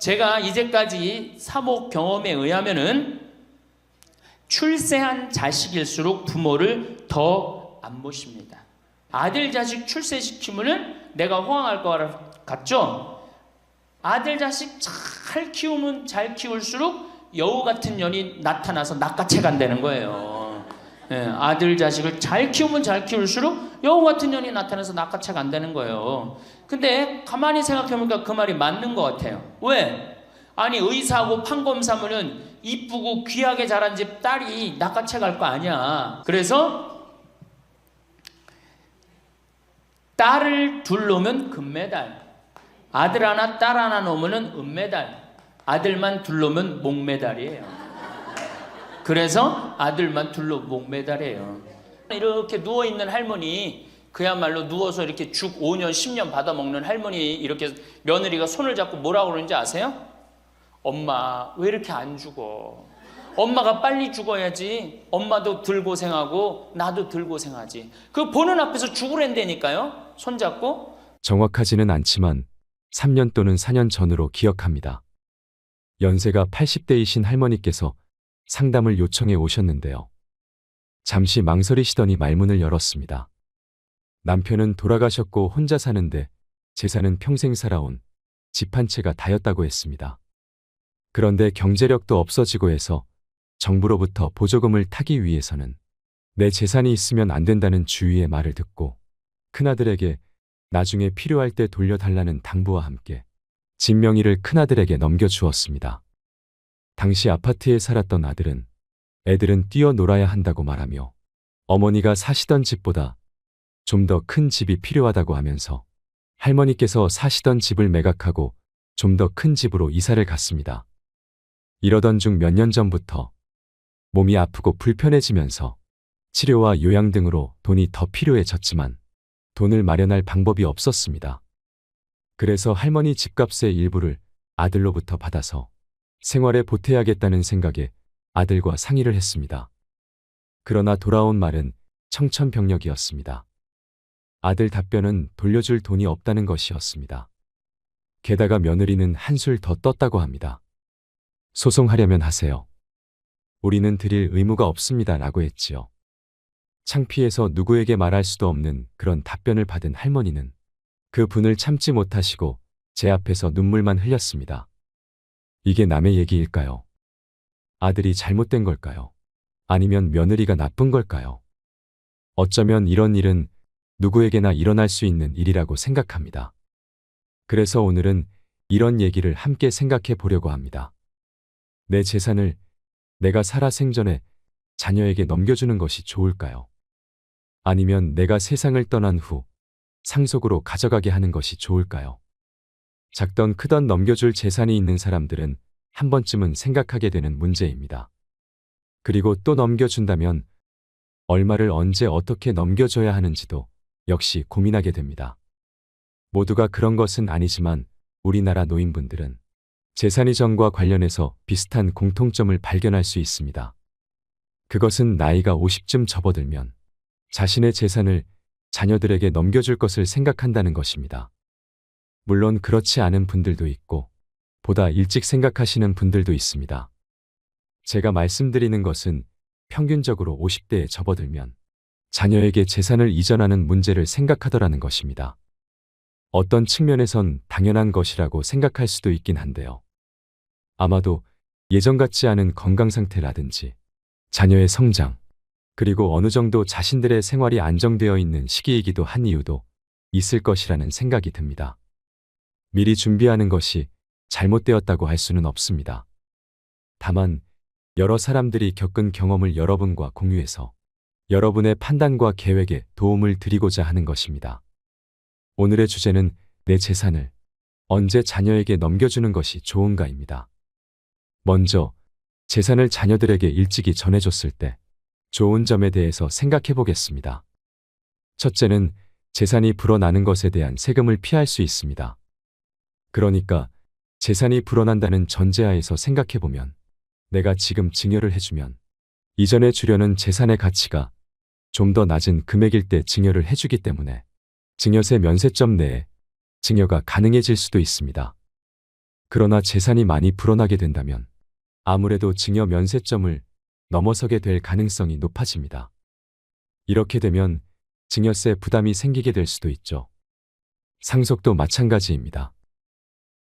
제가 이제까지 사목 경험에 의하면은 출세한 자식일수록 부모를 더 안 모십니다. 아들 자식 출세시키면은 내가 호황할 것 같죠? 아들 자식 잘 키우면 잘 키울수록 여우 같은 년이 나타나서 낚아채 간다는 거예요. 예, 아들 자식을 잘 키우면 잘 키울수록 여우 같은 년이 나타나서 낚아채 간다는 거예요. 근데 가만히 생각해보니까 그 말이 맞는 것 같아요. 왜? 아니 의사하고 판검사면은 이쁘고 귀하게 자란 집 딸이 낚아채 갈 거 아니야. 그래서 딸을 둘 놓으면 금메달, 아들 하나 딸 하나 놓으면 은메달, 아들만 둘 놓으면 목메달이에요. 그래서 아들만 둘 놓으면 목메달이에요. 이렇게 누워있는 할머니, 그야말로 누워서 이렇게 죽 5년 10년 받아먹는 할머니, 이렇게 며느리가 손을 잡고 뭐라고 그러는지 아세요? 엄마 왜 이렇게 안 죽어? 엄마가 빨리 죽어야지. 엄마도 덜 고생하고 나도 덜 고생하지. 그 보는 앞에서 죽으랜다니까요. 손잡고. 정확하지는 않지만 3년 또는 4년 전으로 기억합니다. 연세가 80대이신 할머니께서 상담을 요청해 오셨는데요. 잠시 망설이시더니 말문을 열었습니다. 남편은 돌아가셨고 혼자 사는데 재산은 평생 살아온 집 한 채가 다였다고 했습니다. 그런데 경제력도 없어지고 해서 정부로부터 보조금을 타기 위해서는 내 재산이 있으면 안 된다는 주위의 말을 듣고 큰아들에게 나중에 필요할 때 돌려달라는 당부와 함께 집 명의를 큰아들에게 넘겨주었습니다. 당시 아파트에 살았던 아들은 애들은 뛰어놀아야 한다고 말하며 어머니가 사시던 집보다 좀 더 큰 집이 필요하다고 하면서 할머니께서 사시던 집을 매각하고 좀 더 큰 집으로 이사를 갔습니다. 이러던 중 몇 년 전부터 몸이 아프고 불편해지면서 치료와 요양 등으로 돈이 더 필요해졌지만 돈을 마련할 방법이 없었습니다. 그래서 할머니 집값의 일부를 아들로부터 받아서 생활에 보태야겠다는 생각에 아들과 상의를 했습니다. 그러나 돌아온 말은 청천벽력이었습니다. 아들 답변은 돌려줄 돈이 없다는 것이었습니다. 게다가 며느리는 한술 더 떴다고 합니다. 소송하려면 하세요. 우리는 드릴 의무가 없습니다. 라고 했지요. 창피해서 누구에게 말할 수도 없는 그런 답변을 받은 할머니는 그 분을 참지 못하시고 제 앞에서 눈물만 흘렸습니다. 이게 남의 얘기일까요? 아들이 잘못된 걸까요? 아니면 며느리가 나쁜 걸까요? 어쩌면 이런 일은 누구에게나 일어날 수 있는 일이라고 생각합니다. 그래서 오늘은 이런 얘기를 함께 생각해 보려고 합니다. 내 재산을 내가 살아 생전에 자녀에게 넘겨주는 것이 좋을까요? 아니면 내가 세상을 떠난 후 상속으로 가져가게 하는 것이 좋을까요? 작던 크던 넘겨줄 재산이 있는 사람들은 한 번쯤은 생각하게 되는 문제입니다. 그리고 또 넘겨준다면 얼마를 언제 어떻게 넘겨줘야 하는지도 역시 고민하게 됩니다. 모두가 그런 것은 아니지만 우리나라 노인분들은 재산 이전과 관련해서 비슷한 공통점을 발견할 수 있습니다. 그것은 나이가 50쯤 접어들면 자신의 재산을 자녀들에게 넘겨줄 것을 생각한다는 것입니다. 물론 그렇지 않은 분들도 있고 보다 일찍 생각하시는 분들도 있습니다. 제가 말씀드리는 것은 평균적으로 50대에 접어들면 자녀에게 재산을 이전하는 문제를 생각하더라는 것입니다. 어떤 측면에선 당연한 것이라고 생각할 수도 있긴 한데요. 아마도 예전 같지 않은 건강 상태라든지 자녀의 성장, 그리고 어느 정도 자신들의 생활이 안정되어 있는 시기이기도 한 이유도 있을 것이라는 생각이 듭니다. 미리 준비하는 것이 잘못되었다고 할 수는 없습니다. 다만 여러 사람들이 겪은 경험을 여러분과 공유해서 여러분의 판단과 계획에 도움을 드리고자 하는 것입니다. 오늘의 주제는 내 재산을 언제 자녀에게 넘겨주는 것이 좋은가입니다. 먼저 재산을 자녀들에게 일찍이 전해줬을 때 좋은 점에 대해서 생각해 보겠습니다. 첫째는 재산이 불어나는 것에 대한 세금을 피할 수 있습니다. 그러니까 재산이 불어난다는 전제하에서 생각해 보면 내가 지금 증여를 해주면 이전에 주려는 재산의 가치가 좀 더 낮은 금액일 때 증여를 해주기 때문에 증여세 면세점 내에 증여가 가능해질 수도 있습니다. 그러나 재산이 많이 불어나게 된다면 아무래도 증여 면세점을 넘어서게 될 가능성이 높아집니다. 이렇게 되면 증여세 부담이 생기게 될 수도 있죠. 상속도 마찬가지입니다.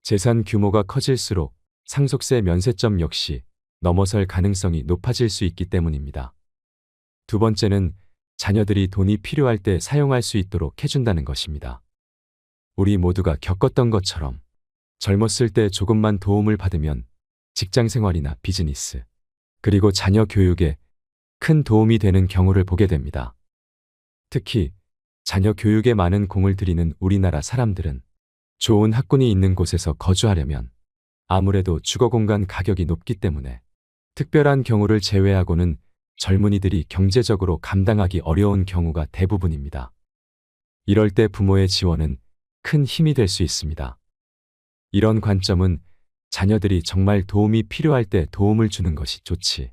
재산 규모가 커질수록 상속세 면세점 역시 넘어설 가능성이 높아질 수 있기 때문입니다. 두 번째는 자녀들이 돈이 필요할 때 사용할 수 있도록 해준다는 것입니다. 우리 모두가 겪었던 것처럼 젊었을 때 조금만 도움을 받으면 직장 생활이나 비즈니스, 그리고 자녀 교육에 큰 도움이 되는 경우를 보게 됩니다. 특히 자녀 교육에 많은 공을 들이는 우리나라 사람들은 좋은 학군이 있는 곳에서 거주하려면 아무래도 주거 공간 가격이 높기 때문에 특별한 경우를 제외하고는 젊은이들이 경제적으로 감당하기 어려운 경우가 대부분입니다. 이럴 때 부모의 지원은 큰 힘이 될 수 있습니다. 이런 관점은 자녀들이 정말 도움이 필요할 때 도움을 주는 것이 좋지.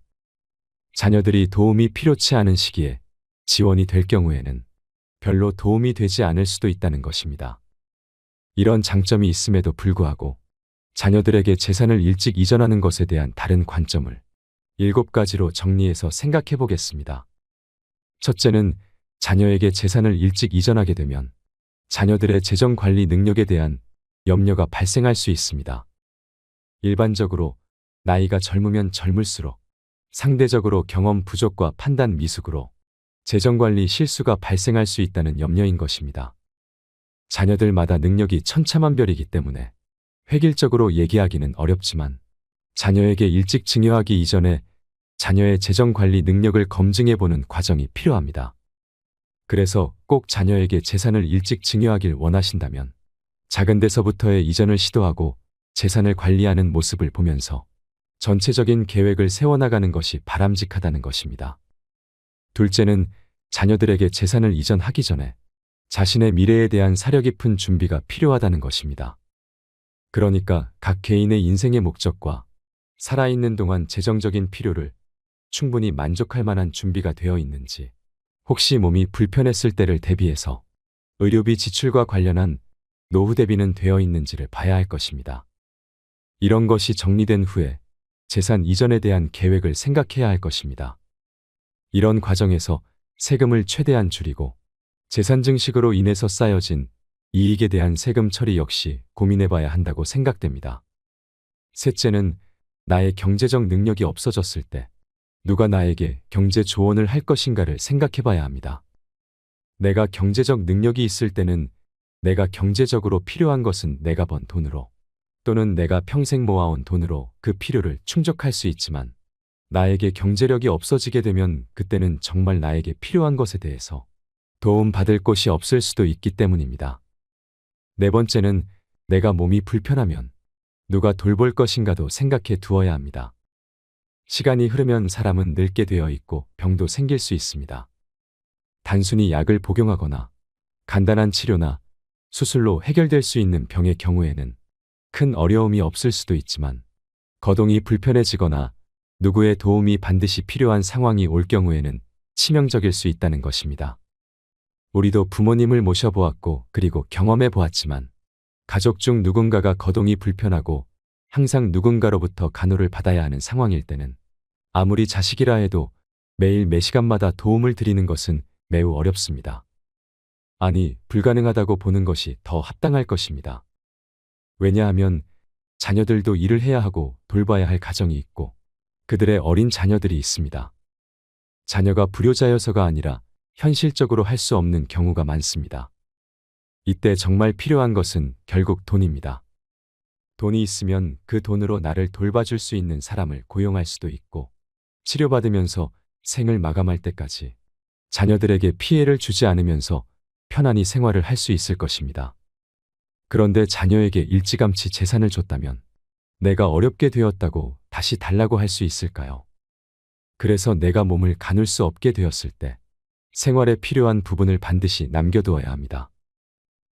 자녀들이 도움이 필요치 않은 시기에 지원이 될 경우에는 별로 도움이 되지 않을 수도 있다는 것입니다. 이런 장점이 있음에도 불구하고 자녀들에게 재산을 일찍 이전하는 것에 대한 다른 관점을 7가지로 정리해서 생각해 보겠습니다. 첫째는 자녀에게 재산을 일찍 이전하게 되면 자녀들의 재정 관리 능력에 대한 염려가 발생할 수 있습니다. 일반적으로 나이가 젊으면 젊을수록 상대적으로 경험 부족과 판단 미숙으로 재정관리 실수가 발생할 수 있다는 염려인 것입니다. 자녀들마다 능력이 천차만별이기 때문에 획일적으로 얘기하기는 어렵지만 자녀에게 일찍 증여하기 이전에 자녀의 재정관리 능력을 검증해보는 과정이 필요합니다. 그래서 꼭 자녀에게 재산을 일찍 증여하길 원하신다면 작은 데서부터의 이전을 시도하고 재산을 관리하는 모습을 보면서 전체적인 계획을 세워나가는 것이 바람직하다는 것입니다. 둘째는 자녀들에게 재산을 이전하기 전에 자신의 미래에 대한 사려 깊은 준비가 필요하다는 것입니다. 그러니까 각 개인의 인생의 목적과 살아있는 동안 재정적인 필요를 충분히 만족할 만한 준비가 되어 있는지, 혹시 몸이 불편했을 때를 대비해서 의료비 지출과 관련한 노후 대비는 되어 있는지를 봐야 할 것입니다. 이런 것이 정리된 후에 재산 이전에 대한 계획을 생각해야 할 것입니다. 이런 과정에서 세금을 최대한 줄이고 재산 증식으로 인해서 쌓여진 이익에 대한 세금 처리 역시 고민해 봐야 한다고 생각됩니다. 셋째는 나의 경제적 능력이 없어졌을 때 누가 나에게 경제 조언을 할 것인가를 생각해 봐야 합니다. 내가 경제적 능력이 있을 때는 내가 경제적으로 필요한 것은 내가 번 돈으로 또는 내가 평생 모아온 돈으로 그 필요를 충족할 수 있지만 나에게 경제력이 없어지게 되면 그때는 정말 나에게 필요한 것에 대해서 도움 받을 곳이 없을 수도 있기 때문입니다. 네 번째는 내가 몸이 불편하면 누가 돌볼 것인가도 생각해 두어야 합니다. 시간이 흐르면 사람은 늙게 되어 있고 병도 생길 수 있습니다. 단순히 약을 복용하거나 간단한 치료나 수술로 해결될 수 있는 병의 경우에는 큰 어려움이 없을 수도 있지만 거동이 불편해지거나 누구의 도움이 반드시 필요한 상황이 올 경우에는 치명적일 수 있다는 것입니다. 우리도 부모님을 모셔보았고 그리고 경험해 보았지만 가족 중 누군가가 거동이 불편하고 항상 누군가로부터 간호를 받아야 하는 상황일 때는 아무리 자식이라 해도 매일 매 시간마다 도움을 드리는 것은 매우 어렵습니다. 아니, 불가능하다고 보는 것이 더 합당할 것입니다. 왜냐하면 자녀들도 일을 해야 하고 돌봐야 할 가정이 있고 그들의 어린 자녀들이 있습니다. 자녀가 불효자여서가 아니라 현실적으로 할 수 없는 경우가 많습니다. 이때 정말 필요한 것은 결국 돈입니다. 돈이 있으면 그 돈으로 나를 돌봐줄 수 있는 사람을 고용할 수도 있고 치료받으면서 생을 마감할 때까지 자녀들에게 피해를 주지 않으면서 편안히 생활을 할 수 있을 것입니다. 그런데 자녀에게 일찌감치 재산을 줬다면 내가 어렵게 되었다고 다시 달라고 할 수 있을까요? 그래서 내가 몸을 가눌 수 없게 되었을 때 생활에 필요한 부분을 반드시 남겨두어야 합니다.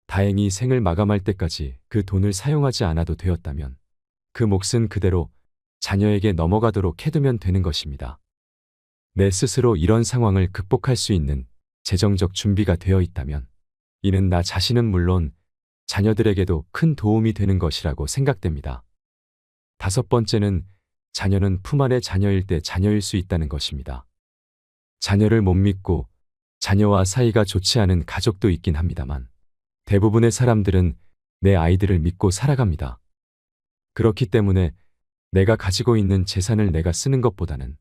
다행히 생을 마감할 때까지 그 돈을 사용하지 않아도 되었다면 그 몫은 그대로 자녀에게 넘어가도록 해두면 되는 것입니다. 내 스스로 이런 상황을 극복할 수 있는 재정적 준비가 되어 있다면 이는 나 자신은 물론 자녀들에게도 큰 도움이 되는 것이라고 생각됩니다. 5번째는 자녀는 품 안의 자녀일 때 자녀일 수 있다는 것입니다. 자녀를 못 믿고 자녀와 사이가 좋지 않은 가족도 있긴 합니다만 대부분의 사람들은 내 아이들을 믿고 살아갑니다. 그렇기 때문에 내가 가지고 있는 재산을 내가 쓰는 것보다는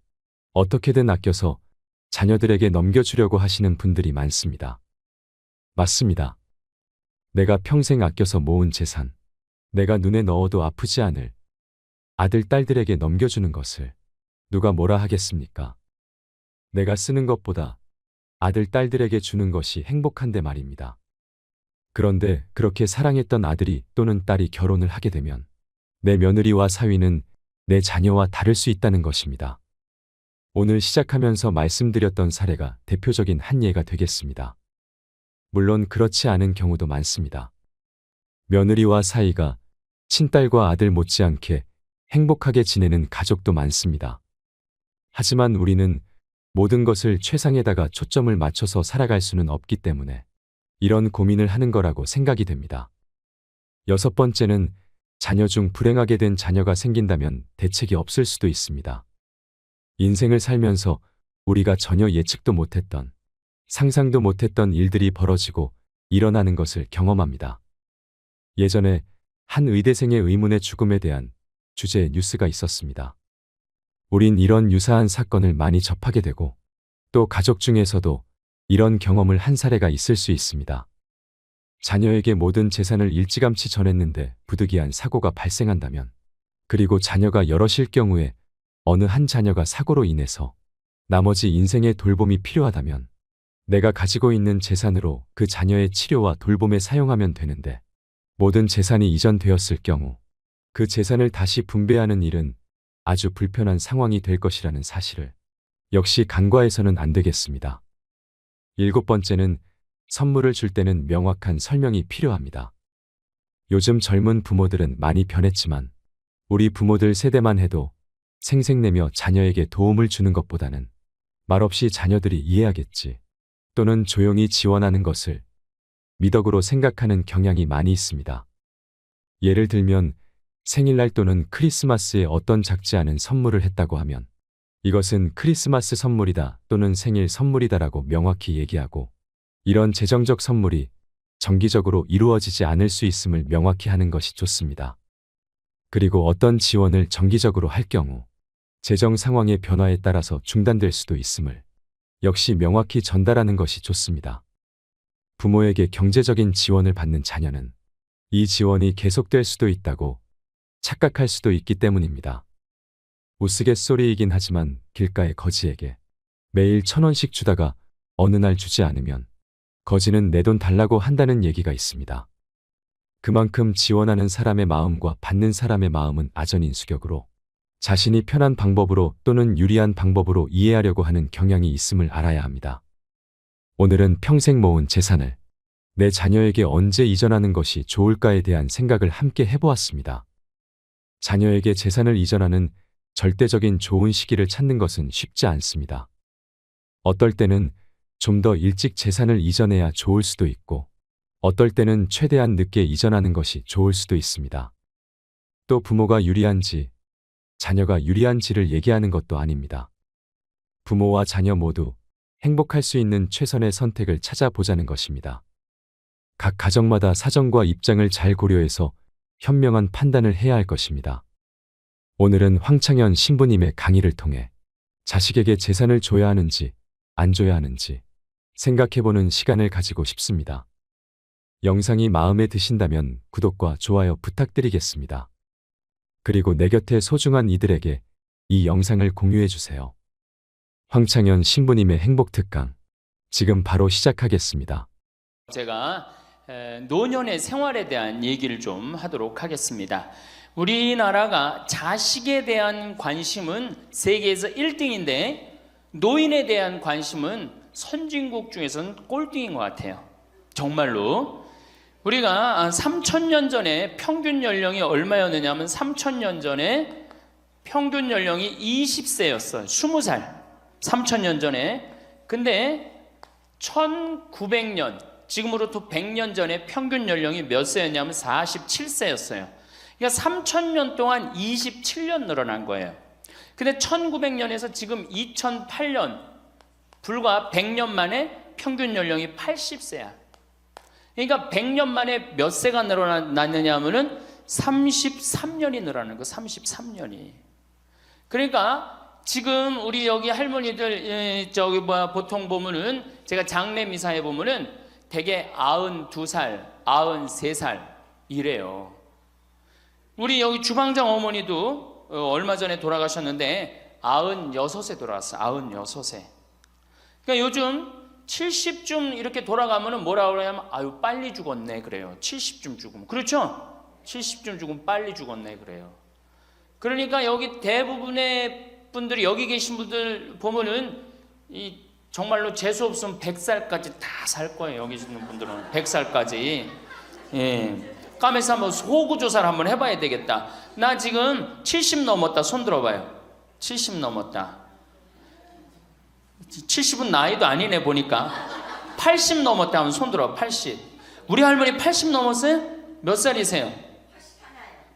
어떻게든 아껴서 자녀들에게 넘겨주려고 하시는 분들이 많습니다. 맞습니다. 내가 평생 아껴서 모은 재산, 내가 눈에 넣어도 아프지 않을 아들, 딸들에게 넘겨주는 것을 누가 뭐라 하겠습니까? 내가 쓰는 것보다 아들, 딸들에게 주는 것이 행복한데 말입니다. 그런데 그렇게 사랑했던 아들이 또는 딸이 결혼을 하게 되면 내 며느리와 사위는 내 자녀와 다를 수 있다는 것입니다. 오늘 시작하면서 말씀드렸던 사례가 대표적인 한 예가 되겠습니다. 물론 그렇지 않은 경우도 많습니다. 며느리와 사이가 친딸과 아들 못지않게 행복하게 지내는 가족도 많습니다. 하지만 우리는 모든 것을 최상에다가 초점을 맞춰서 살아갈 수는 없기 때문에 이런 고민을 하는 거라고 생각이 됩니다. 6번째는 자녀 중 불행하게 된 자녀가 생긴다면 대책이 없을 수도 있습니다. 인생을 살면서 우리가 전혀 예측도 못했던, 상상도 못했던 일들이 벌어지고 일어나는 것을 경험합니다. 예전에 한 의대생의 의문의 죽음에 대한 주제의 뉴스가 있었습니다. 우린 이런 유사한 사건을 많이 접하게 되고 또 가족 중에서도 이런 경험을 한 사례가 있을 수 있습니다. 자녀에게 모든 재산을 일찌감치 전했는데 부득이한 사고가 발생한다면, 그리고 자녀가 여럿일 경우에 어느 한 자녀가 사고로 인해서 나머지 인생의 돌봄이 필요하다면 내가 가지고 있는 재산으로 그 자녀의 치료와 돌봄에 사용하면 되는데, 모든 재산이 이전되었을 경우 그 재산을 다시 분배하는 일은 아주 불편한 상황이 될 것이라는 사실을 역시 간과해서는 안 되겠습니다. 7번째는 선물을 줄 때는 명확한 설명이 필요합니다. 요즘 젊은 부모들은 많이 변했지만 우리 부모들 세대만 해도 생색내며 자녀에게 도움을 주는 것보다는 말없이 자녀들이 이해하겠지 또는 조용히 지원하는 것을 미덕으로 생각하는 경향이 많이 있습니다. 예를 들면 생일날 또는 크리스마스에 어떤 작지 않은 선물을 했다고 하면 이것은 크리스마스 선물이다 또는 생일 선물이다라고 명확히 얘기하고, 이런 재정적 선물이 정기적으로 이루어지지 않을 수 있음을 명확히 하는 것이 좋습니다. 그리고 어떤 지원을 정기적으로 할 경우 재정 상황의 변화에 따라서 중단될 수도 있음을 역시 명확히 전달하는 것이 좋습니다. 부모에게 경제적인 지원을 받는 자녀는 이 지원이 계속될 수도 있다고 착각할 수도 있기 때문입니다. 우스갯소리이긴 하지만 길가의 거지에게 매일 1,000원씩 주다가 어느 날 주지 않으면 거지는 내 돈 달라고 한다는 얘기가 있습니다. 그만큼 지원하는 사람의 마음과 받는 사람의 마음은 아전인수격으로 자신이 편한 방법으로 또는 유리한 방법으로 이해하려고 하는 경향이 있음을 알아야 합니다. 오늘은 평생 모은 재산을 내 자녀에게 언제 이전하는 것이 좋을까에 대한 생각을 함께 해보았습니다. 자녀에게 재산을 이전하는 절대적인 좋은 시기를 찾는 것은 쉽지 않습니다. 어떨 때는 좀 더 일찍 재산을 이전해야 좋을 수도 있고, 어떨 때는 최대한 늦게 이전하는 것이 좋을 수도 있습니다. 또 부모가 유리한지, 자녀가 유리한지를 얘기하는 것도 아닙니다. 부모와 자녀 모두 행복할 수 있는 최선의 선택을 찾아보자는 것입니다. 각 가정마다 사정과 입장을 잘 고려해서 현명한 판단을 해야 할 것입니다. 오늘은 황창현 신부님의 강의를 통해 자식에게 재산을 줘야 하는지 안 줘야 하는지 생각해보는 시간을 가지고 싶습니다. 영상이 마음에 드신다면 구독과 좋아요 부탁드리겠습니다. 그리고 내 곁에 소중한 이들에게 이 영상을 공유해주세요. 황창현 신부님의 행복특강, 지금 바로 시작하겠습니다. 제가 노년의 생활에 대한 얘기를 좀 하도록 하겠습니다. 우리나라가 자식에 대한 관심은 세계에서 1등인데 노인에 대한 관심은 선진국 중에서는 꼴등인 것 같아요. 정말로. 우리가 3,000년 전에 평균 연령이 얼마였느냐 하면 3,000년 전에 평균 연령이 20세였어요. 20살. 3,000년 전에. 근데 1900년, 지금으로부터 100년 전에 평균 연령이 몇 세였냐면 47세였어요. 그러니까 3,000년 동안 27년 늘어난 거예요. 근데 1900년에서 지금 2008년 불과 100년 만에 평균 연령이 80세야. 그러니까 100년 만에 몇 세가 늘어났느냐 하면은 33년이 늘어나는 거, 33년이. 그러니까 지금 우리 여기 할머니들 보통 보면은 제가 장례 미사에 보면은 대개 92살, 93살 이래요. 우리 여기 주방장 어머니도 얼마 전에 돌아가셨는데 96세 돌아갔어요. 96세. 그러니까 요즘 70쯤 이렇게 돌아가면은 뭐라 그러냐면 아유 빨리 죽었네 그래요. 70쯤 죽으면. 그렇죠? 70쯤 죽으면 빨리 죽었네 그래요. 그러니까 여기 대부분의 분들이 여기 계신 분들 보면은 이 정말로 재수 없으면 100살까지 다 살 거예요. 여기 있는 분들은 100살까지. 예. 까매서 한번 호구 조사를 한번 해봐야 되겠다. 나 지금 70 넘었다. 손 들어봐요. 70 넘었다. 70은 나이도 아니네 보니까. 80 넘었다 하면 손 들어. 80. 우리 할머니 80 넘었어요? 몇 살이세요?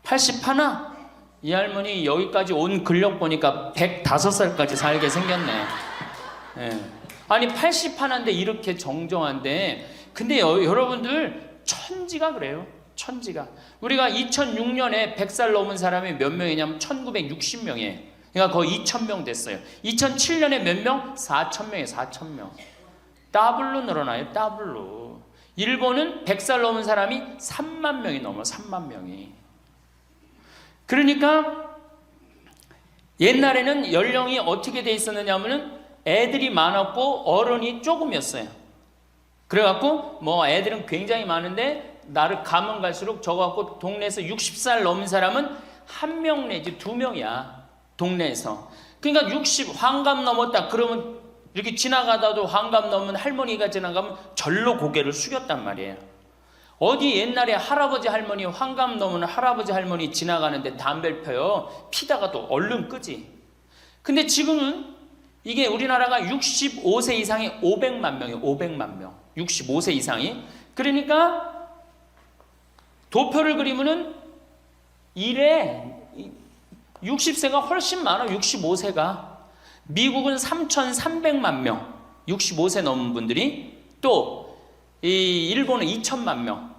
81? 이 할머니 여기까지 온 근력 보니까 105살까지 살게 생겼네. 예. 아니 81인데 이렇게 정정한데, 근데 여러분들 천지가 그래요. 천지가. 우리가 2006년에 100살 넘은 사람이 몇 명이냐면 1960명이에요. 그러니까 거의 2,000명 됐어요. 2007년에 몇 명? 4,000명이에요. 4,000명. 더블로 늘어나요. 더블로. 일본은 100살 넘은 사람이 3만 명이 넘어. 3만 명이. 그러니까 옛날에는 연령이 어떻게 돼 있었느냐 하면은 애들이 많았고 어른이 조금이었어요. 그래갖고 뭐 애들은 굉장히 많은데 나를 가면 갈수록 적어갖고 동네에서 60살 넘은 사람은 1명 내지 2명이야. 동네에서. 그러니까 60 환갑 넘었다 그러면 이렇게 지나가다도 환갑 넘은 할머니가 지나가면 절로 고개를 숙였단 말이에요. 어디 옛날에 할아버지 할머니 환갑 넘은 할아버지 할머니 지나가는데 담배를 펴요. 피다가도 얼른 끄지. 근데 지금은 이게 우리나라가 65세 이상이 500만 명이에요. 500만 명. 65세 이상이. 그러니까 도표를 그리면은 이래 60세가 훨씬 많아. 65세가. 미국은 3,300만 명. 65세 넘은 분들이. 또 이 일본은 2천만 명.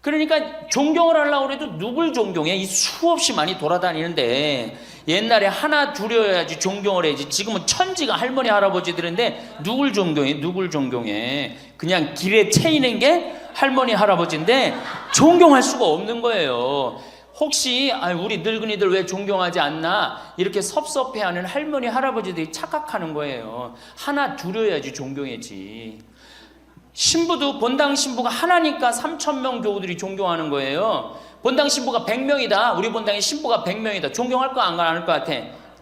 그러니까 존경을 하려고 해도 누굴 존경해? 이 수없이 많이 돌아다니는데 옛날에 하나 둘이어야지 존경을 해야지. 지금은 천지가 할머니 할아버지들인데 누굴 존경해? 누굴 존경해? 그냥 길에 채이는 게 할머니 할아버지인데 존경할 수가 없는 거예요. 혹시 우리 늙은이들 왜 존경하지 않나 이렇게 섭섭해하는 할머니 할아버지들이 착각하는 거예요. 하나 둘이어야지 존경해지. 신부도 본당 신부가 하나니까 3,000명 교우들이 존경하는 거예요. 본당 신부가 100명이다. 우리 본당에 신부가 100명이다. 존경할 거 안 할 것 같아.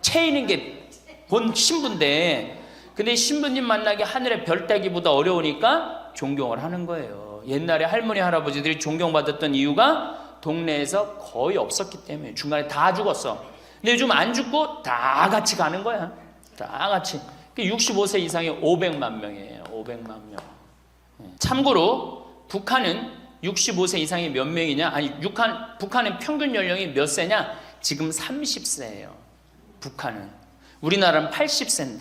채이는 게 본 신부인데, 근데 신부님 만나기 하늘의 별 따기보다 어려우니까 존경을 하는 거예요. 옛날에 할머니 할아버지들이 존경받았던 이유가 동네에서 거의 없었기 때문에. 중간에 다 죽었어. 근데 요즘 안 죽고 다 같이 가는 거야. 다 같이. 65세 이상이 500만 명이에요. 500만 명. 참고로 북한은 65세 이상이 몇 명이냐? 아니, 북한은 평균 연령이 몇 세냐? 지금 30세예요. 북한은. 우리나라는 80세인데.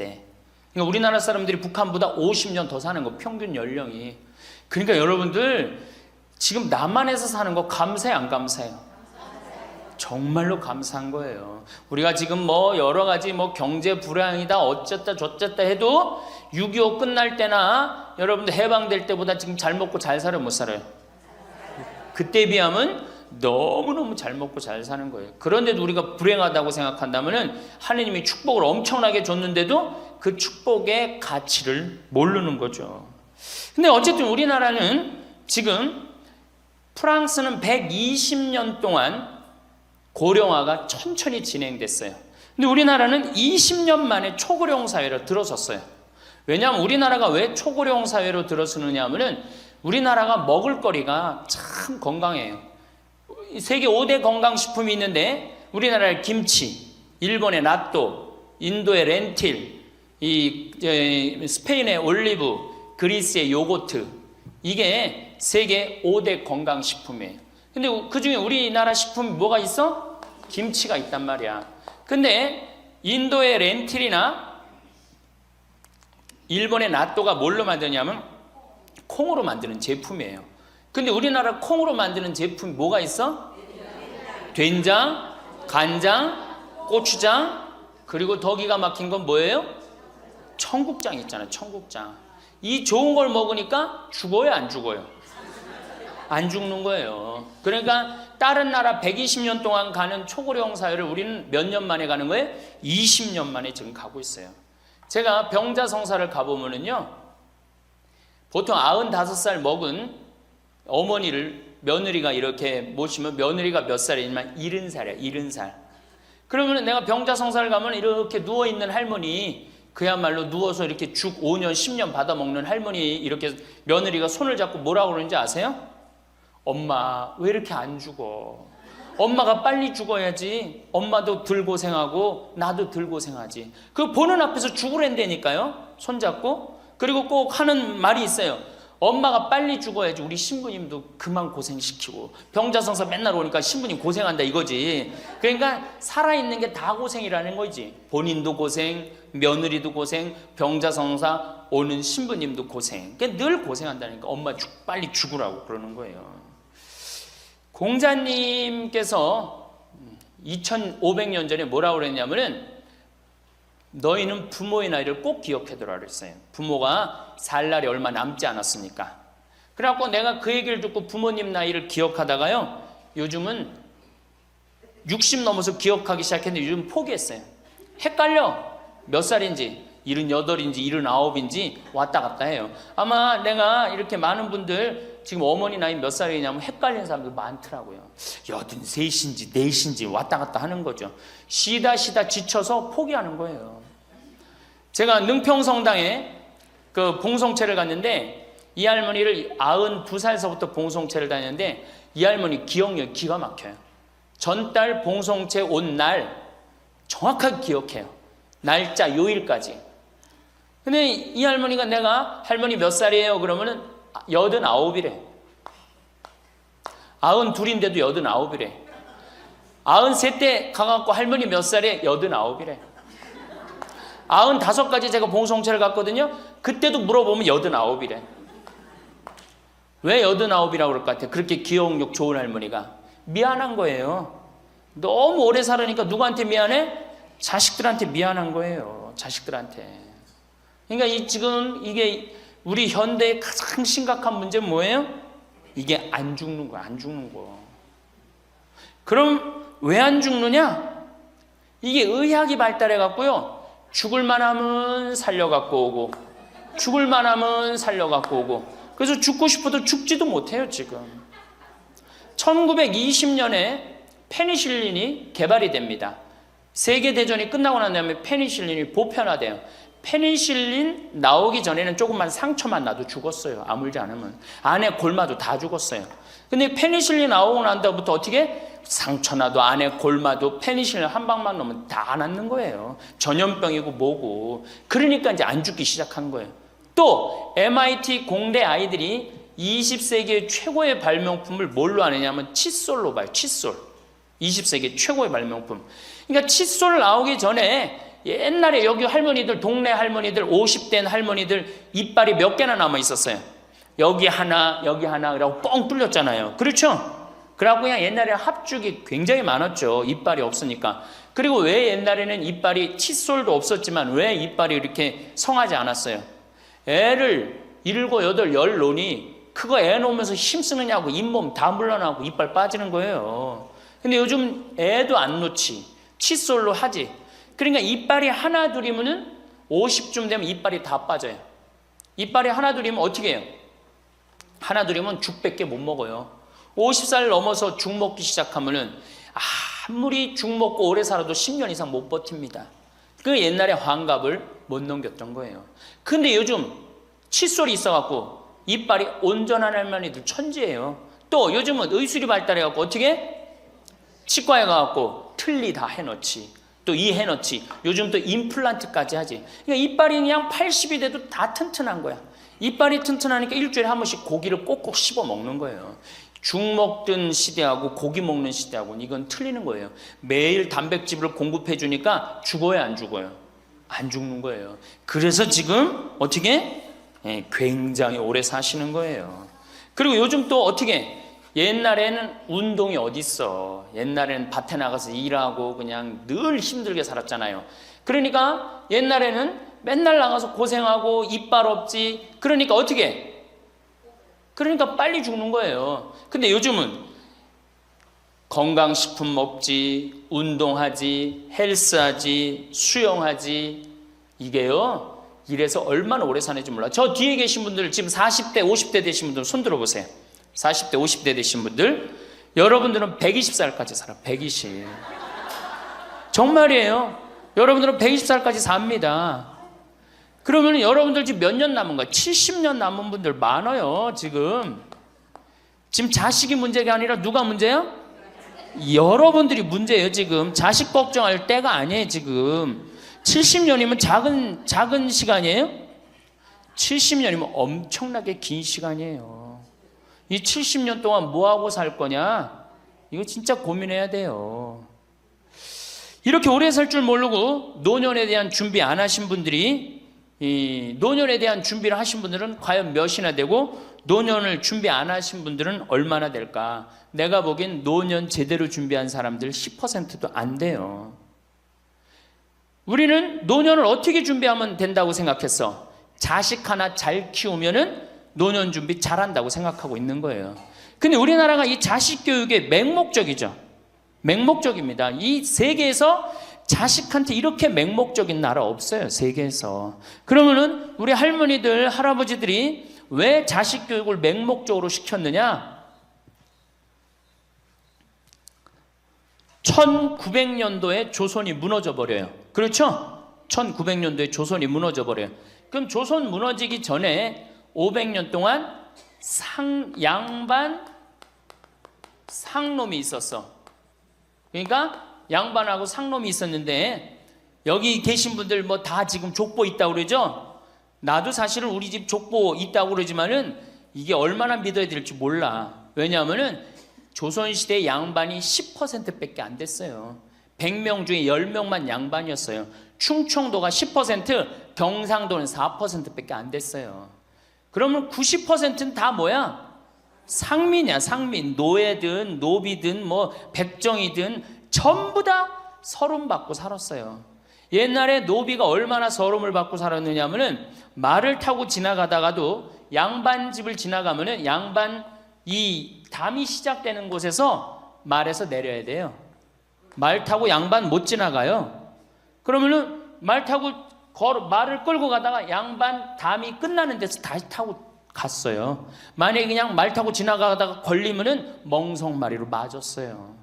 그러니까 우리나라 사람들이 북한보다 50년 더 사는 거, 평균 연령이. 그러니까 여러분들 지금 남한에서 사는 거 감사해, 안 감사해요? 정말로 감사한 거예요. 우리가 지금 뭐 여러 가지 뭐 경제 불황이다 어쨌다 저쨌다 해도 6.25 끝날 때나 여러분들 해방될 때보다 지금 잘 먹고 잘 살아요, 못 살아요? 그때에 비하면 너무너무 잘 먹고 잘 사는 거예요. 그런데도 우리가 불행하다고 생각한다면은 하느님이 축복을 엄청나게 줬는데도 그 축복의 가치를 모르는 거죠. 근데 어쨌든 우리나라는 지금 프랑스는 120년 동안 고령화가 천천히 진행됐어요. 근데 우리나라는 20년 만에 초고령 사회로 들어섰어요. 왜냐하면 우리나라가 왜 초고령 사회로 들어서느냐 하면은 우리나라가 먹을거리가 참 건강해요. 세계 5대 건강식품이 있는데 우리나라의 김치, 일본의 나또, 인도의 렌틸, 스페인의 올리브, 그리스의 요거트, 이게 세계 5대 건강식품이에요. 근데 그 중에 우리나라 식품이 뭐가 있어? 김치가 있단 말이야. 근데 인도의 렌틸이나 일본의 나또가 뭘로 만드냐면 콩으로 만드는 제품이에요. 근데 우리나라 콩으로 만드는 제품이 뭐가 있어? 된장, 간장, 고추장, 그리고 더 기가 막힌 건 뭐예요? 청국장 있잖아요. 청국장. 이 좋은 걸 먹으니까 죽어요, 안 죽어요? 안 죽는 거예요. 그러니까 다른 나라 120년 동안 가는 초고령 사회를 우리는 몇 년 만에 가는 거예요? 20년 만에 지금 가고 있어요. 제가 병자성사를 가보면은요, 보통 95살 먹은 어머니를 며느리가 이렇게 모시면 며느리가 몇 살이냐면 70살이야, 70살. 그러면 내가 병자성사를 가면 이렇게 누워있는 할머니, 그야말로 누워서 이렇게 죽 5년, 10년 받아 먹는 할머니, 이렇게 며느리가 손을 잡고 뭐라고 그러는지 아세요? 엄마, 왜 이렇게 안 죽어? 엄마가 빨리 죽어야지. 엄마도 덜 고생하고 나도 덜 고생하지. 그 보는 앞에서 죽으랜다니까요. 손잡고. 그리고 꼭 하는 말이 있어요. 엄마가 빨리 죽어야지 우리 신부님도 그만 고생시키고. 병자성사 맨날 오니까 신부님 고생한다 이거지. 그러니까 살아있는 게 다 고생이라는 거지. 본인도 고생, 며느리도 고생, 병자성사 오는 신부님도 고생. 그러니까 늘 고생한다니까. 엄마 빨리 죽으라고 그러는 거예요. 공자님께서 2500년 전에 뭐라고 그랬냐면은 너희는 부모의 나이를 꼭 기억해두라 그랬어요. 부모가 살 날이 얼마 남지 않았으니까. 그래갖고 내가 그 얘기를 듣고 부모님 나이를 기억하다가요, 요즘은 60 넘어서 기억하기 시작했는데 요즘 포기했어요. 헷갈려. 몇 살인지 78인지 79인지 왔다 갔다 해요. 아마 내가 이렇게 많은 분들 지금 어머니 나이 몇 살이냐면 헷갈리는 사람들 많더라고요. 83인지 4인지 왔다 갔다 하는 거죠. 쉬다 지쳐서 포기하는 거예요. 제가 능평성당에 그 봉송체를 갔는데 이 할머니를 92살서부터 봉송체를 다녔는데 이 할머니 기억력이 기가 막혀요. 전달 봉송체 온 날 정확하게 기억해요. 날짜 요일까지. 근데 이 할머니가 내가 할머니 몇 살이에요? 그러면은 89이래. 92인데도 89이래. 93때 가갖고 할머니 몇 살에 89이래. 95까지 제가 봉송체를 갔거든요. 그때도 물어보면 89이래. 왜 89이라고 그럴 것 같아요? 그렇게 기억력 좋은 할머니가. 미안한 거예요. 너무 오래 살으니까 누구한테 미안해? 자식들한테 미안한 거예요. 자식들한테. 그러니까 지금 이게 우리 현대의 가장 심각한 문제는 뭐예요? 이게 안 죽는 거야. 안 죽는 거. 그럼 왜 안 죽느냐? 이게 의학이 발달해 갖고요, 죽을 만하면 살려 갖고 오고, 죽을 만하면 살려 갖고 오고, 그래서 죽고 싶어도 죽지도 못해요. 지금 1920년에 페니실린이 개발이 됩니다. 세계대전이 끝나고 난 다음에 페니실린이 보편화돼요. 페니실린 나오기 전에는 조금만 상처만 나도 죽었어요. 아물지 않으면. 안에 골마도 다 죽었어요. 근데 페니실린 나오고 난 다음부터 어떻게? 상처 나도 안에 골마도 페니실린 한 방만 넣으면 다 낫는 거예요. 전염병이고 뭐고. 그러니까 이제 안 죽기 시작한 거예요. 또 MIT 공대 아이들이 20세기의 최고의 발명품을 뭘로 아느냐면 칫솔로 봐요. 칫솔. 20세기 최고의 발명품. 그러니까 칫솔 나오기 전에 옛날에 여기 할머니들, 동네 할머니들, 50된 할머니들 이빨이 몇 개나 남아 있었어요. 여기 하나, 그러고 뻥 뚫렸잖아요. 그렇죠? 그래갖고 그냥 옛날에 합죽이 굉장히 많았죠. 이빨이 없으니까. 그리고 왜 옛날에는 이빨이, 칫솔도 없었지만 왜 이빨이 이렇게 성하지 않았어요? 애를 7, 8, 10 놓으니 그거 애 놓으면서 힘쓰느냐고 잇몸 다 물러나고 이빨 빠지는 거예요. 근데 요즘 애도 안 놓지. 칫솔로 하지. 그러니까 이빨이 하나 둘이면은 50쯤 되면 이빨이 다 빠져요. 이빨이 하나 둘이면 어떻게 해요? 하나 둘이면 죽밖에 못 먹어요. 50살 넘어서 죽 먹기 시작하면은 아무리 죽 먹고 오래 살아도 10년 이상 못 버팁니다. 그 옛날에 환갑을 못 넘겼던 거예요. 근데 요즘 칫솔이 있어갖고 이빨이 온전한 할머니들 천지예요. 또 요즘은 의술이 발달해갖고 어떻게? 치과에 가갖고 틀니 다 해놓지. 또 이 해놓지. 요즘 또 임플란트까지 하지. 그러니까 이빨이 그냥 80이 돼도 다 튼튼한 거야. 이빨이 튼튼하니까 일주일에 한 번씩 고기를 꼭꼭 씹어 먹는 거예요. 죽 먹던 시대하고 고기 먹는 시대하고는 이건 틀리는 거예요. 매일 단백질을 공급해 주니까 죽어요, 안 죽어요? 안 죽는 거예요. 그래서 지금 어떻게? 굉장히 오래 사시는 거예요. 그리고 요즘 또 어떻게? 옛날에는 운동이 어딨어. 옛날에는 밭에 나가서 일하고 그냥 늘 힘들게 살았잖아요. 그러니까 옛날에는 맨날 나가서 고생하고 이빨 없지. 그러니까 어떻게? 그러니까 빨리 죽는 거예요. 근데 요즘은 건강식품 먹지, 운동하지, 헬스하지, 수영하지. 이게요, 이래서 얼마나 오래 사는지 몰라. 저 뒤에 계신 분들, 지금 40대, 50대 되신 분들 손 들어보세요. 40대, 50대 되신 분들, 여러분들은 120살까지 살아. 120. 정말이에요. 여러분들은 120살까지 삽니다. 그러면 여러분들 지금 몇 년 남은 거야? 70년 남은 분들 많아요, 지금. 지금 자식이 문제가 아니라 누가 문제야? 여러분들이 문제예요, 지금. 자식 걱정할 때가 아니에요, 지금. 70년이면 작은 시간이에요? 70년이면 엄청나게 긴 시간이에요. 이 70년 동안 뭐하고 살 거냐? 이거 진짜 고민해야 돼요. 이렇게 오래 살 줄 모르고 노년에 대한 준비 안 하신 분들이, 이 노년에 대한 준비를 하신 분들은 과연 몇이나 되고, 노년을 준비 안 하신 분들은 얼마나 될까? 내가 보기엔 노년 제대로 준비한 사람들 10%도 안 돼요. 우리는 노년을 어떻게 준비하면 된다고 생각했어? 자식 하나 잘 키우면은 노년 준비 잘한다고 생각하고 있는 거예요. 근데 우리나라가 이 자식 교육의 맹목적이죠. 맹목적입니다. 이 세계에서 자식한테 이렇게 맹목적인 나라 없어요, 세계에서. 그러면은 우리 할머니들, 할아버지들이 왜 자식 교육을 맹목적으로 시켰느냐? 1900년도에 조선이 무너져 버려요. 그렇죠? 1900년도에 조선이 무너져 버려요. 그럼 조선 무너지기 전에 500년 동안 양반 상놈이 있었어. 그러니까 양반하고 상놈이 있었는데, 여기 계신 분들 뭐 다 지금 족보 있다고 그러죠? 나도 사실은 우리 집 족보 있다고 그러지만은 이게 얼마나 믿어야 될지 몰라. 왜냐하면은 조선시대 양반이 10%밖에 안 됐어요. 100명 중에 10명만 양반이었어요. 충청도가 10%, 경상도는 4%밖에 안 됐어요. 그러면 90%는 다 뭐야? 상민이야, 상민. 노예든 노비든 뭐 백정이든 전부 다 서름 받고 살았어요. 옛날에 노비가 얼마나 서름을 받고 살았느냐 하면은, 말을 타고 지나가다가도 양반 집을 지나가면은 양반 이 담이 시작되는 곳에서 말에서 내려야 돼요. 말 타고 양반 못 지나가요. 그러면은 말을 끌고 가다가 양반 담이 끝나는 데서 다시 타고 갔어요. 만약에 그냥 말 타고 지나가다가 걸리면은 멍석마리로 맞았어요.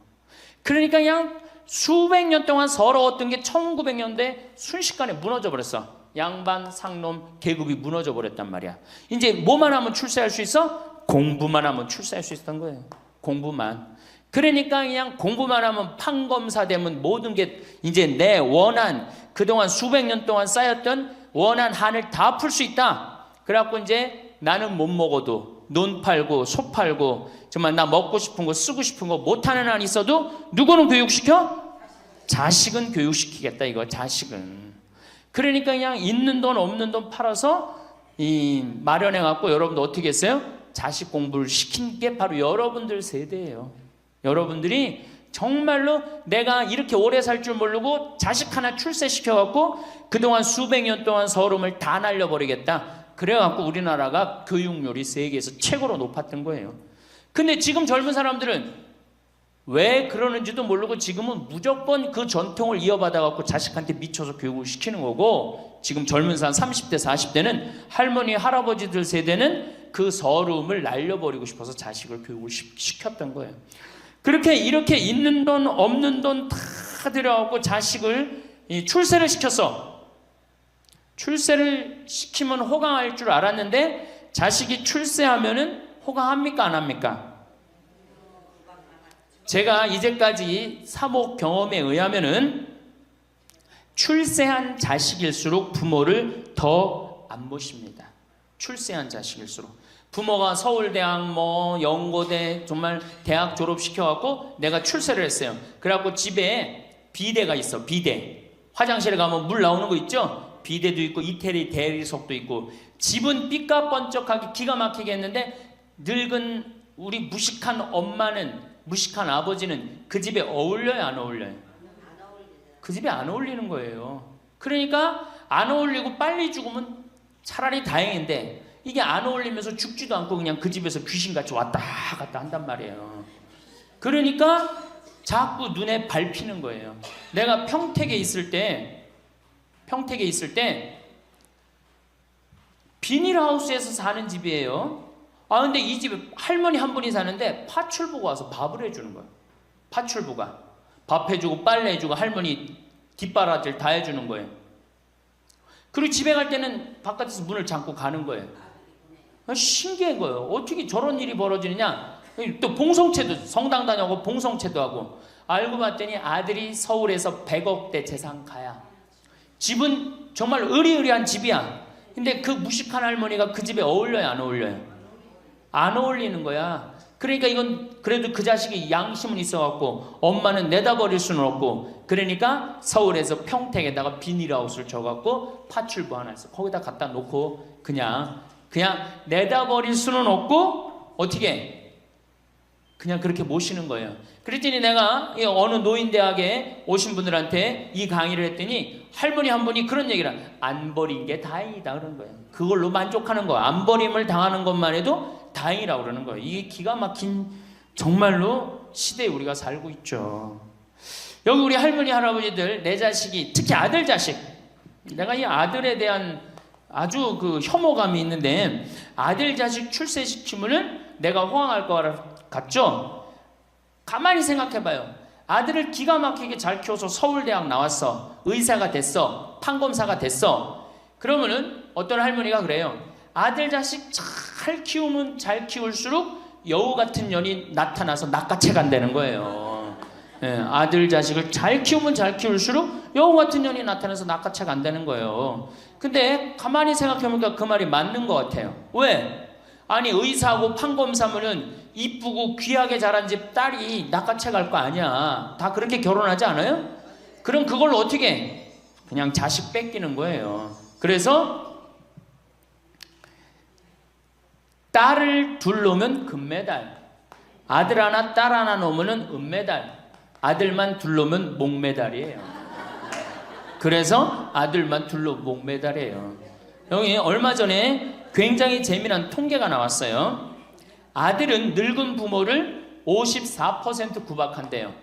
그러니까 그냥 수백 년 동안 서러웠던 게 1900년대 순식간에 무너져 버렸어. 양반, 상놈, 계급이 무너져 버렸단 말이야. 이제 뭐만 하면 출세할 수 있어? 공부만 하면 출세할 수 있었던 거예요. 공부만. 그러니까 그냥 공부만 하면 판검사 되면 모든 게 이제 내 원한, 그동안 수백 년 동안 쌓였던 원한 한을 다 풀 수 있다. 그래갖고 이제 나는 못 먹어도 논 팔고 소 팔고 정말 나 먹고 싶은 거 쓰고 싶은 거 못하는 한 있어도 누구는 교육시켜? 자식은 교육시키겠다, 이거. 자식은. 그러니까 그냥 있는 돈 없는 돈 팔아서 마련해갖고 여러분들 어떻게 했어요? 자식 공부를 시킨 게 바로 여러분들 세대예요. 여러분들이 정말로 내가 이렇게 오래 살 줄 모르고 자식 하나 출세시켜갖고 그동안 수백 년 동안 서름을 다 날려버리겠다. 그래갖고 우리나라가 교육률이 세계에서 최고로 높았던 거예요. 근데 지금 젊은 사람들은 왜 그러는지도 모르고 지금은 무조건 그 전통을 이어받아갖고 자식한테 미쳐서 교육을 시키는 거고, 지금 젊은 사람 30대 40대는 할머니 할아버지들 세대는 그 서름을 날려버리고 싶어서 자식을 교육을 시켰던 거예요. 그렇게 이렇게 있는 돈 없는 돈 다 들여갖고 자식을 출세를 시켰어. 출세를 시키면 호강할 줄 알았는데 자식이 출세하면은 호강합니까 안 합니까? 제가 이제까지 사목 경험에 의하면은 출세한 자식일수록 부모를 더 안 모십니다. 출세한 자식일수록. 부모가 서울대학 뭐 연고대 정말 대학 졸업시켜갖고 내가 출세를 했어요. 그래갖고 집에 비데가 있어. 비데. 화장실에 가면 물 나오는 거 있죠? 비데도 있고 이태리 대리석도 있고 집은 삐까번쩍하게 기가 막히게 했는데 늙은 우리 무식한 엄마는 무식한 아버지는 그 집에 어울려요, 안 어울려요? 그 집에 안 어울리는 거예요. 그러니까 안 어울리고 빨리 죽으면 차라리 다행인데 이게 안 어울리면서 죽지도 않고 그냥 그 집에서 귀신같이 왔다 갔다 한단 말이에요. 그러니까 자꾸 눈에 밟히는 거예요. 내가 평택에 있을 때 비닐하우스에서 사는 집이에요. 근데 이 집에 할머니 한 분이 사는데 파출부가 와서 밥을 해주는 거예요. 파출부가 밥 해주고 빨래 해주고 할머니 뒷바라지를 다 해주는 거예요. 그리고 집에 갈 때는 바깥에서 문을 잠고 가는 거예요. 신기한 거예요. 어떻게 저런 일이 벌어지느냐. 또 봉성체도 성당 다녀고 봉성체도 하고 알고 봤더니 아들이 서울에서 100억대 재산가야. 집은 정말 으리으리한 집이야. 근데 그 무식한 할머니가 그 집에 어울려요, 안 어울려요? 안 어울리는 거야. 그러니까 이건 그래도 그 자식이 양심은 있어갖고 엄마는 내다버릴 수는 없고 그러니까 서울에서 평택에다가 비닐하우스를 줘갖고 파출부 하나 있어. 거기다 갖다 놓고 그냥 내다버릴 수는 없고 어떻게 그냥 그렇게 모시는 거예요. 그랬더니 내가 어느 노인대학에 오신 분들한테 이 강의를 했더니 할머니 한 분이 그런 얘기를 안 버린 게 다행이다 그러는 거예요. 그걸로 만족하는 거예요. 안 버림을 당하는 것만 해도 다행이라고 그러는 거예요. 이게 기가 막힌 정말로 시대에 우리가 살고 있죠. 여기 우리 할머니 할아버지들 내 자식이 특히 아들 자식 내가 이 아들에 대한 아주 그 혐오감이 있는데 아들 자식 출세시키면은 내가 호황할 것 같죠? 가만히 생각해봐요. 아들을 기가 막히게 잘 키워서 서울대학 나왔어. 의사가 됐어. 판검사가 됐어. 그러면은 어떤 할머니가 그래요. 아들 자식 잘 키우면 잘 키울수록 여우 같은 년이 나타나서 낚아채 간다는 거예요. 아들 자식을 잘 키우면 잘 키울수록 여우 같은 년이 나타나서 낚아채 간다는 거예요. 근데 가만히 생각해보니까 그 말이 맞는 것 같아요. 왜? 아니 의사하고 판검사면은 이쁘고 귀하게 자란 집 딸이 낚아채 갈 거 아니야. 다 그렇게 결혼하지 않아요? 그럼 그걸 어떻게 그냥 자식 뺏기는 거예요. 그래서 딸을 둘 놓으면 금메달, 아들 하나 딸 하나 놓으면 은메달, 아들만 둘 놓으면 목메달이에요. 그래서 아들만 둘 놓으면 목메달이에요. 여기 얼마 전에 굉장히 재미난 통계가 나왔어요. 아들은 늙은 부모를 54% 구박한대요.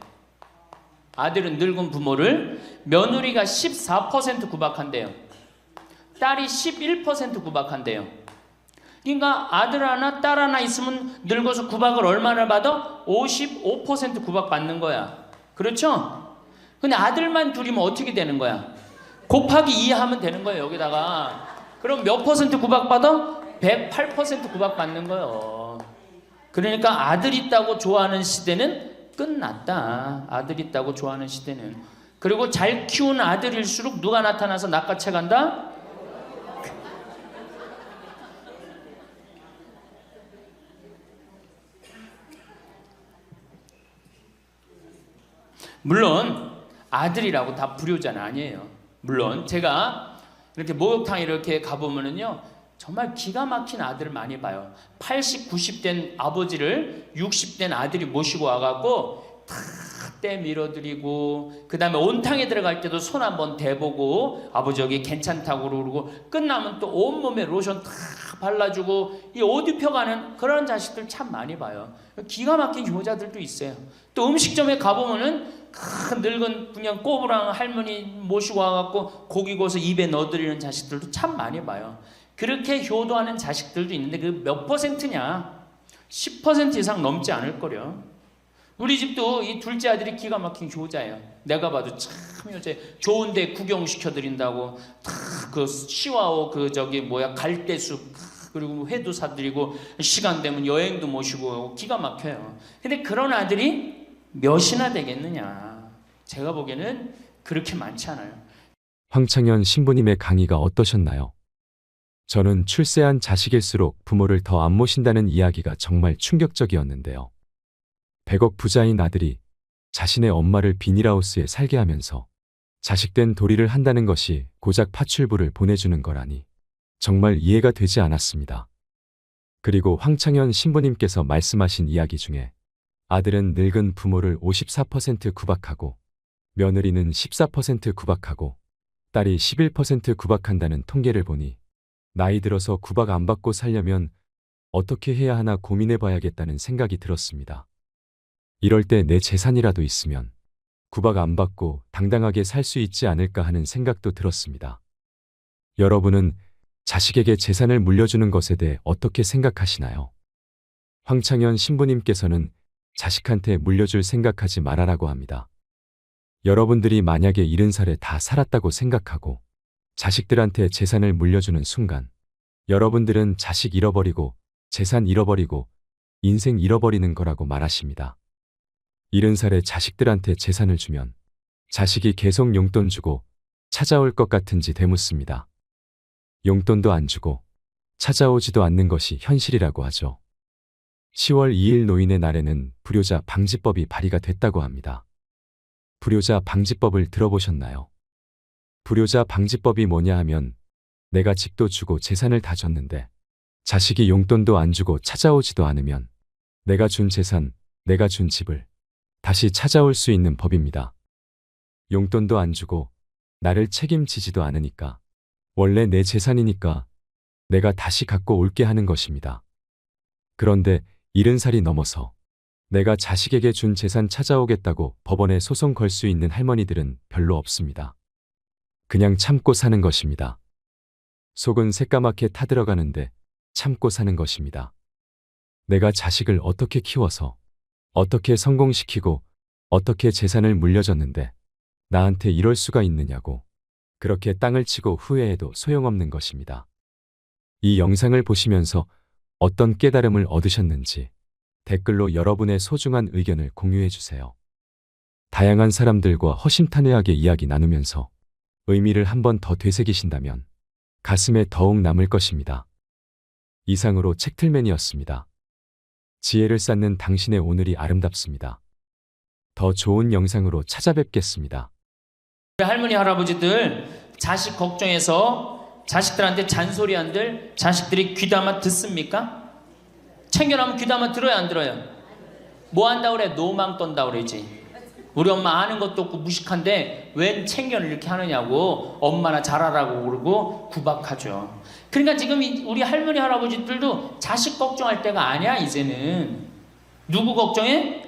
아들은 늙은 부모를 며느리가 14% 구박한대요. 딸이 11% 구박한대요. 그러니까 아들 하나 딸 하나 있으면 늙어서 구박을 얼마나 받아? 55% 구박 받는 거야. 그렇죠? 근데 아들만 둘이면 어떻게 되는 거야? 곱하기 2 하면 되는 거예요. 여기다가 그럼 몇 퍼센트 구박 받아? 108% 구박 받는 거예요. 그러니까 아들 있다고 좋아하는 시대는 끝났다. 아들 있다고 좋아하는 시대는. 그리고 잘 키운 아들일수록 누가 나타나서 낚아채 간다? 물론 아들이라고 다 불효자는 아니에요. 물론 제가 이렇게 목욕탕 이렇게 가보면은요 정말 기가 막힌 아들을 많이 봐요. 80, 90된 아버지를 60된 아들이 모시고 와갖고 다 때 밀어드리고 그 다음에 온탕에 들어갈 때도 손 한번 대보고 아버지 여기 괜찮다고 그러고 끝나면 또 온몸에 로션 다 발라주고 이 옷 입혀가는 그런 자식들 참 많이 봐요. 기가 막힌 효자들도 있어요. 또 음식점에 가보면은 큰 늙은 그냥 꼬부랑 할머니 모시고 와갖고 고기 구워서 입에 넣어드리는 자식들도 참 많이 봐요. 그렇게 효도하는 자식들도 있는데 그 몇 퍼센트냐? 10% 이상 넘지 않을 거려. 우리 집도 이 둘째 아들이 기가 막힌 효자예요. 내가 봐도 참 효자예요. 좋은데 구경시켜드린다고 다 그 시와오 그 저기 뭐야 갈대숲 그리고 회도 사드리고 시간 되면 여행도 모시고 기가 막혀요. 근데 그런 아들이 몇이나 되겠느냐? 제가 보기에는 그렇게 많지 않아요. 황창현 신부님의 강의가 어떠셨나요? 저는 출세한 자식일수록 부모를 더 안 모신다는 이야기가 정말 충격적이었는데요. 100억 부자인 아들이 자신의 엄마를 비닐하우스에 살게 하면서 자식된 도리를 한다는 것이 고작 파출부를 보내주는 거라니 정말 이해가 되지 않았습니다. 그리고 황창현 신부님께서 말씀하신 이야기 중에 아들은 늙은 부모를 54% 구박하고 며느리는 14% 구박하고 딸이 11% 구박한다는 통계를 보니 나이 들어서 구박 안 받고 살려면 어떻게 해야 하나 고민해 봐야겠다는 생각이 들었습니다. 이럴 때 내 재산이라도 있으면 구박 안 받고 당당하게 살 수 있지 않을까 하는 생각도 들었습니다. 여러분은 자식에게 재산을 물려주는 것에 대해 어떻게 생각하시나요? 황창현 신부님께서는 자식한테 물려줄 생각하지 말아라고 합니다. 여러분들이 만약에 70살에 다 살았다고 생각하고 자식들한테 재산을 물려주는 순간 여러분들은 자식 잃어버리고 재산 잃어버리고 인생 잃어버리는 거라고 말하십니다. 70살에 자식들한테 재산을 주면 자식이 계속 용돈 주고 찾아올 것 같은지 되묻습니다. 용돈도 안 주고 찾아오지도 않는 것이 현실이라고 하죠. 10월 2일 노인의 날에는 불효자 방지법이 발의가 됐다고 합니다. 불효자 방지법을 들어보셨나요? 불효자 방지법이 뭐냐 하면 내가 집도 주고 재산을 다 줬는데 자식이 용돈도 안 주고 찾아오지도 않으면 내가 준 재산, 내가 준 집을 다시 찾아올 수 있는 법입니다. 용돈도 안 주고 나를 책임지지도 않으니까 원래 내 재산이니까 내가 다시 갖고 올게 하는 것입니다. 그런데 70살이 넘어서 내가 자식에게 준 재산 찾아오겠다고 법원에 소송 걸 수 있는 할머니들은 별로 없습니다. 그냥 참고 사는 것입니다. 속은 새까맣게 타들어가는데 참고 사는 것입니다. 내가 자식을 어떻게 키워서 어떻게 성공시키고 어떻게 재산을 물려줬는데 나한테 이럴 수가 있느냐고 그렇게 땅을 치고 후회해도 소용없는 것입니다. 이 영상을 보시면서 어떤 깨달음을 얻으셨는지 댓글로 여러분의 소중한 의견을 공유해 주세요. 다양한 사람들과 허심탄회하게 이야기 나누면서 의미를 한 번 더 되새기신다면 가슴에 더욱 남을 것입니다. 이상으로 책틀맨이었습니다. 지혜를 쌓는 당신의 오늘이 아름답습니다. 더 좋은 영상으로 찾아뵙겠습니다. 우리 할머니 할아버지들 자식 걱정해서 자식들한테 잔소리한들 자식들이 귀담아 듣습니까? 챙겨나면 귀담아 들어야 안 들어요? 뭐 한다 그래? 노망 떤다 그러지. 우리 엄마 아는 것도 없고 무식한데 웬 챙겨를 이렇게 하느냐고 엄마나 잘하라고 그러고 구박하죠. 그러니까 지금 우리 할머니 할아버지들도 자식 걱정할 때가 아니야. 이제는 누구 걱정해?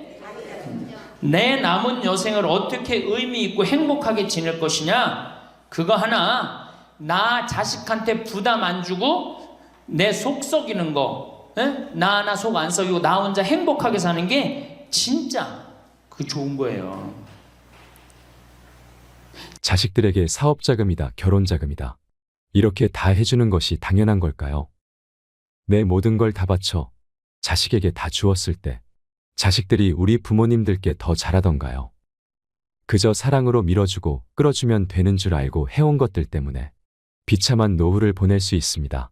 내 남은 여생을 어떻게 의미 있고 행복하게 지낼 것이냐, 그거 하나. 나 자식한테 부담 안 주고 내 속 썩이는 거, 나 하나 속 안 썩이고 나 혼자 행복하게 사는 게 진짜 그 좋은 거예요. 자식들에게 사업자금이다, 결혼자금이다, 이렇게 다 해주는 것이 당연한 걸까요? 내 모든 걸 다 바쳐 자식에게 다 주었을 때 자식들이 우리 부모님들께 더 잘하던가요? 그저 사랑으로 밀어주고 끌어주면 되는 줄 알고 해온 것들 때문에 비참한 노후를 보낼 수 있습니다.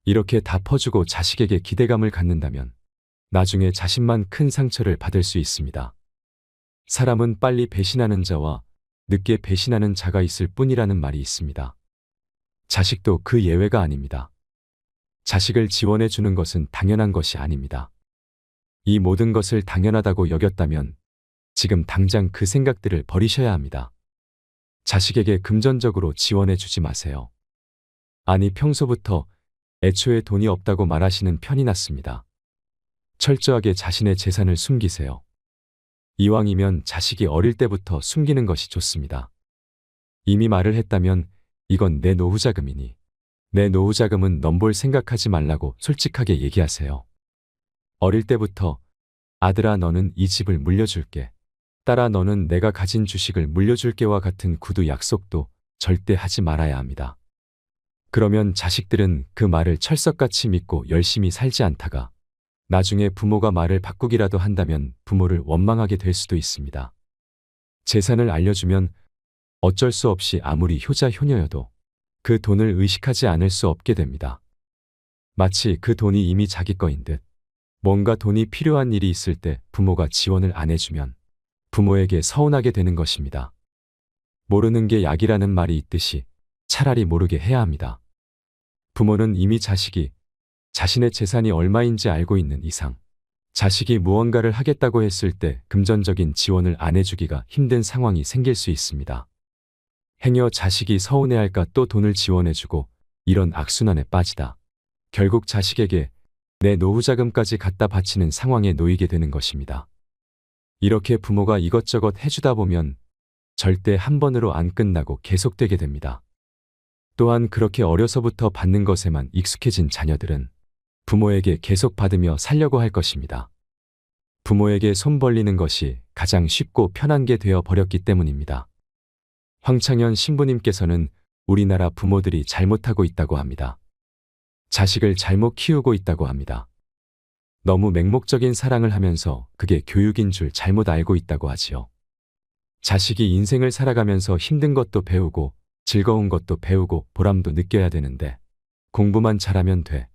이렇게 다 퍼주고 자식에게 기대감을 갖는다면 나중에 자신만 큰 상처를 받을 수 있습니다. 사람은 빨리 배신하는 자와 늦게 배신하는 자가 있을 뿐이라는 말이 있습니다. 자식도 그 예외가 아닙니다. 자식을 지원해 주는 것은 당연한 것이 아닙니다. 이 모든 것을 당연하다고 여겼다면 지금 당장 그 생각들을 버리셔야 합니다. 자식에게 금전적으로 지원해 주지 마세요. 아니, 평소부터 애초에 돈이 없다고 말하시는 편이 낫습니다. 철저하게 자신의 재산을 숨기세요. 이왕이면 자식이 어릴 때부터 숨기는 것이 좋습니다. 이미 말을 했다면 이건 내 노후자금이니 내 노후자금은 넘볼 생각하지 말라고 솔직하게 얘기하세요. 어릴 때부터 아들아 너는 이 집을 물려줄게, 딸아 너는 내가 가진 주식을 물려줄게와 같은 구두 약속도 절대 하지 말아야 합니다. 그러면 자식들은 그 말을 철석같이 믿고 열심히 살지 않다가 나중에 부모가 말을 바꾸기라도 한다면 부모를 원망하게 될 수도 있습니다. 재산을 알려주면 어쩔 수 없이 아무리 효자 효녀여도 그 돈을 의식하지 않을 수 없게 됩니다. 마치 그 돈이 이미 자기 거인 듯. 뭔가 돈이 필요한 일이 있을 때 부모가 지원을 안 해주면 부모에게 서운하게 되는 것입니다. 모르는 게 약이라는 말이 있듯이 차라리 모르게 해야 합니다. 부모는 이미 자식이 자신의 재산이 얼마인지 알고 있는 이상 자식이 무언가를 하겠다고 했을 때 금전적인 지원을 안 해주기가 힘든 상황이 생길 수 있습니다. 행여 자식이 서운해할까 또 돈을 지원해주고 이런 악순환에 빠지다 결국 자식에게 내 노후자금까지 갖다 바치는 상황에 놓이게 되는 것입니다. 이렇게 부모가 이것저것 해주다 보면 절대 한 번으로 안 끝나고 계속되게 됩니다. 또한 그렇게 어려서부터 받는 것에만 익숙해진 자녀들은 부모에게 계속 받으며 살려고 할 것입니다. 부모에게 손 벌리는 것이 가장 쉽고 편한 게 되어 버렸기 때문입니다. 황창현 신부님께서는 우리나라 부모들이 잘못하고 있다고 합니다. 자식을 잘못 키우고 있다고 합니다. 너무 맹목적인 사랑을 하면서 그게 교육인 줄 잘못 알고 있다고 하지요. 자식이 인생을 살아가면서 힘든 것도 배우고 즐거운 것도 배우고 보람도 느껴야 되는데 공부만 잘하면 돼.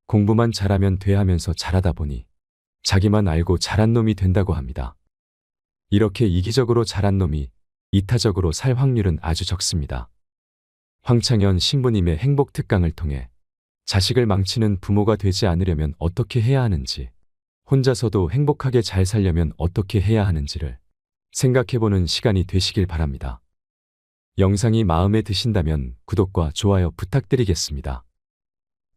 공부만 잘하면 돼 하면서 잘하다 보니 자기만 알고 잘한 놈이 된다고 합니다. 이렇게 이기적으로 잘한 놈이 이타적으로 살 확률은 아주 적습니다. 황창현 신부님의 행복 특강을 통해 자식을 망치는 부모가 되지 않으려면 어떻게 해야 하는지, 혼자서도 행복하게 잘 살려면 어떻게 해야 하는지를 생각해보는 시간이 되시길 바랍니다. 영상이 마음에 드신다면 구독과 좋아요 부탁드리겠습니다.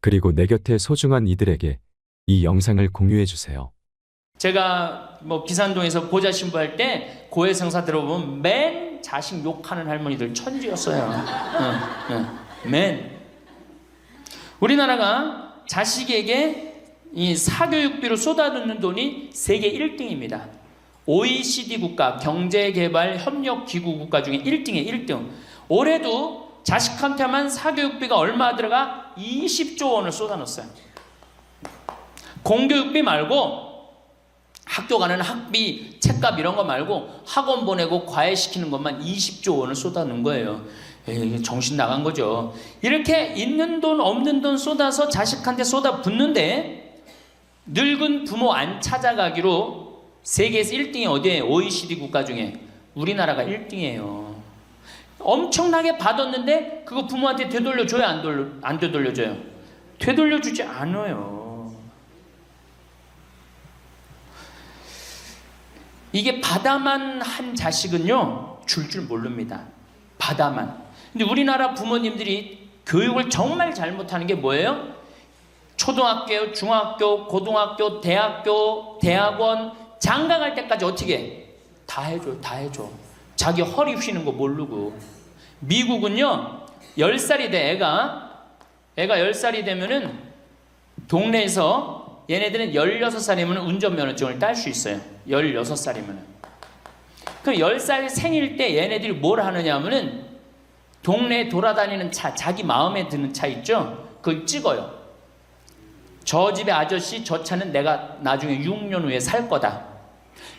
그리고 내 곁에 소중한 이들에게 이 영상을 공유해주세요. 제가 기산동에서 보좌 신부할 때 고해성사 들어보면 맨 자식 욕하는 할머니들 천지였어요. 맨. 우리나라가 자식에게 이 사교육비로 쏟아붓는 돈이 세계 1등입니다. OECD 국가 경제개발협력기구 국가 중에 1등이에요. 1등. 올해도 자식한테만 사교육비가 얼마 들어가? 20조 원을 쏟아넣었어요. 공교육비 말고 학교 가는 학비, 책값 이런 거 말고 학원 보내고 과외시키는 것만 20조 원을 쏟아놓은 거예요. 이게 정신 나간 거죠. 이렇게 있는 돈 없는 돈 쏟아서 자식한테 쏟아붓는데 늙은 부모 안 찾아가기로 세계에서 1등이 어디예요? OECD 국가 중에 우리나라가 1등이에요. 엄청나게 받았는데 그거 부모한테 되돌려줘요? 안 되돌려줘요? 되돌려주지 않아요. 이게 받아만 한 자식은요 줄 모릅니다. 받아만. 근데 우리나라 부모님들이 교육을 정말 잘못하는 게 뭐예요? 초등학교, 중학교, 고등학교, 대학교, 대학원 장가 갈 때까지 어떻게 해? 다 해줘, 다 해줘. 자기 허리 휘는 거 모르고. 미국은요 10살이 돼 애가 10살이 되면은 동네에서 얘네들은 16살이면 운전면허증을 딸 수 있어요. 16살이면. 그럼 10살 생일 때 얘네들이 뭘 하느냐 하면은 동네에 돌아다니는 차, 자기 마음에 드는 차 있죠? 그걸 찍어요. 저 집의 아저씨 저 차는 내가 나중에 6년 후에 살 거다.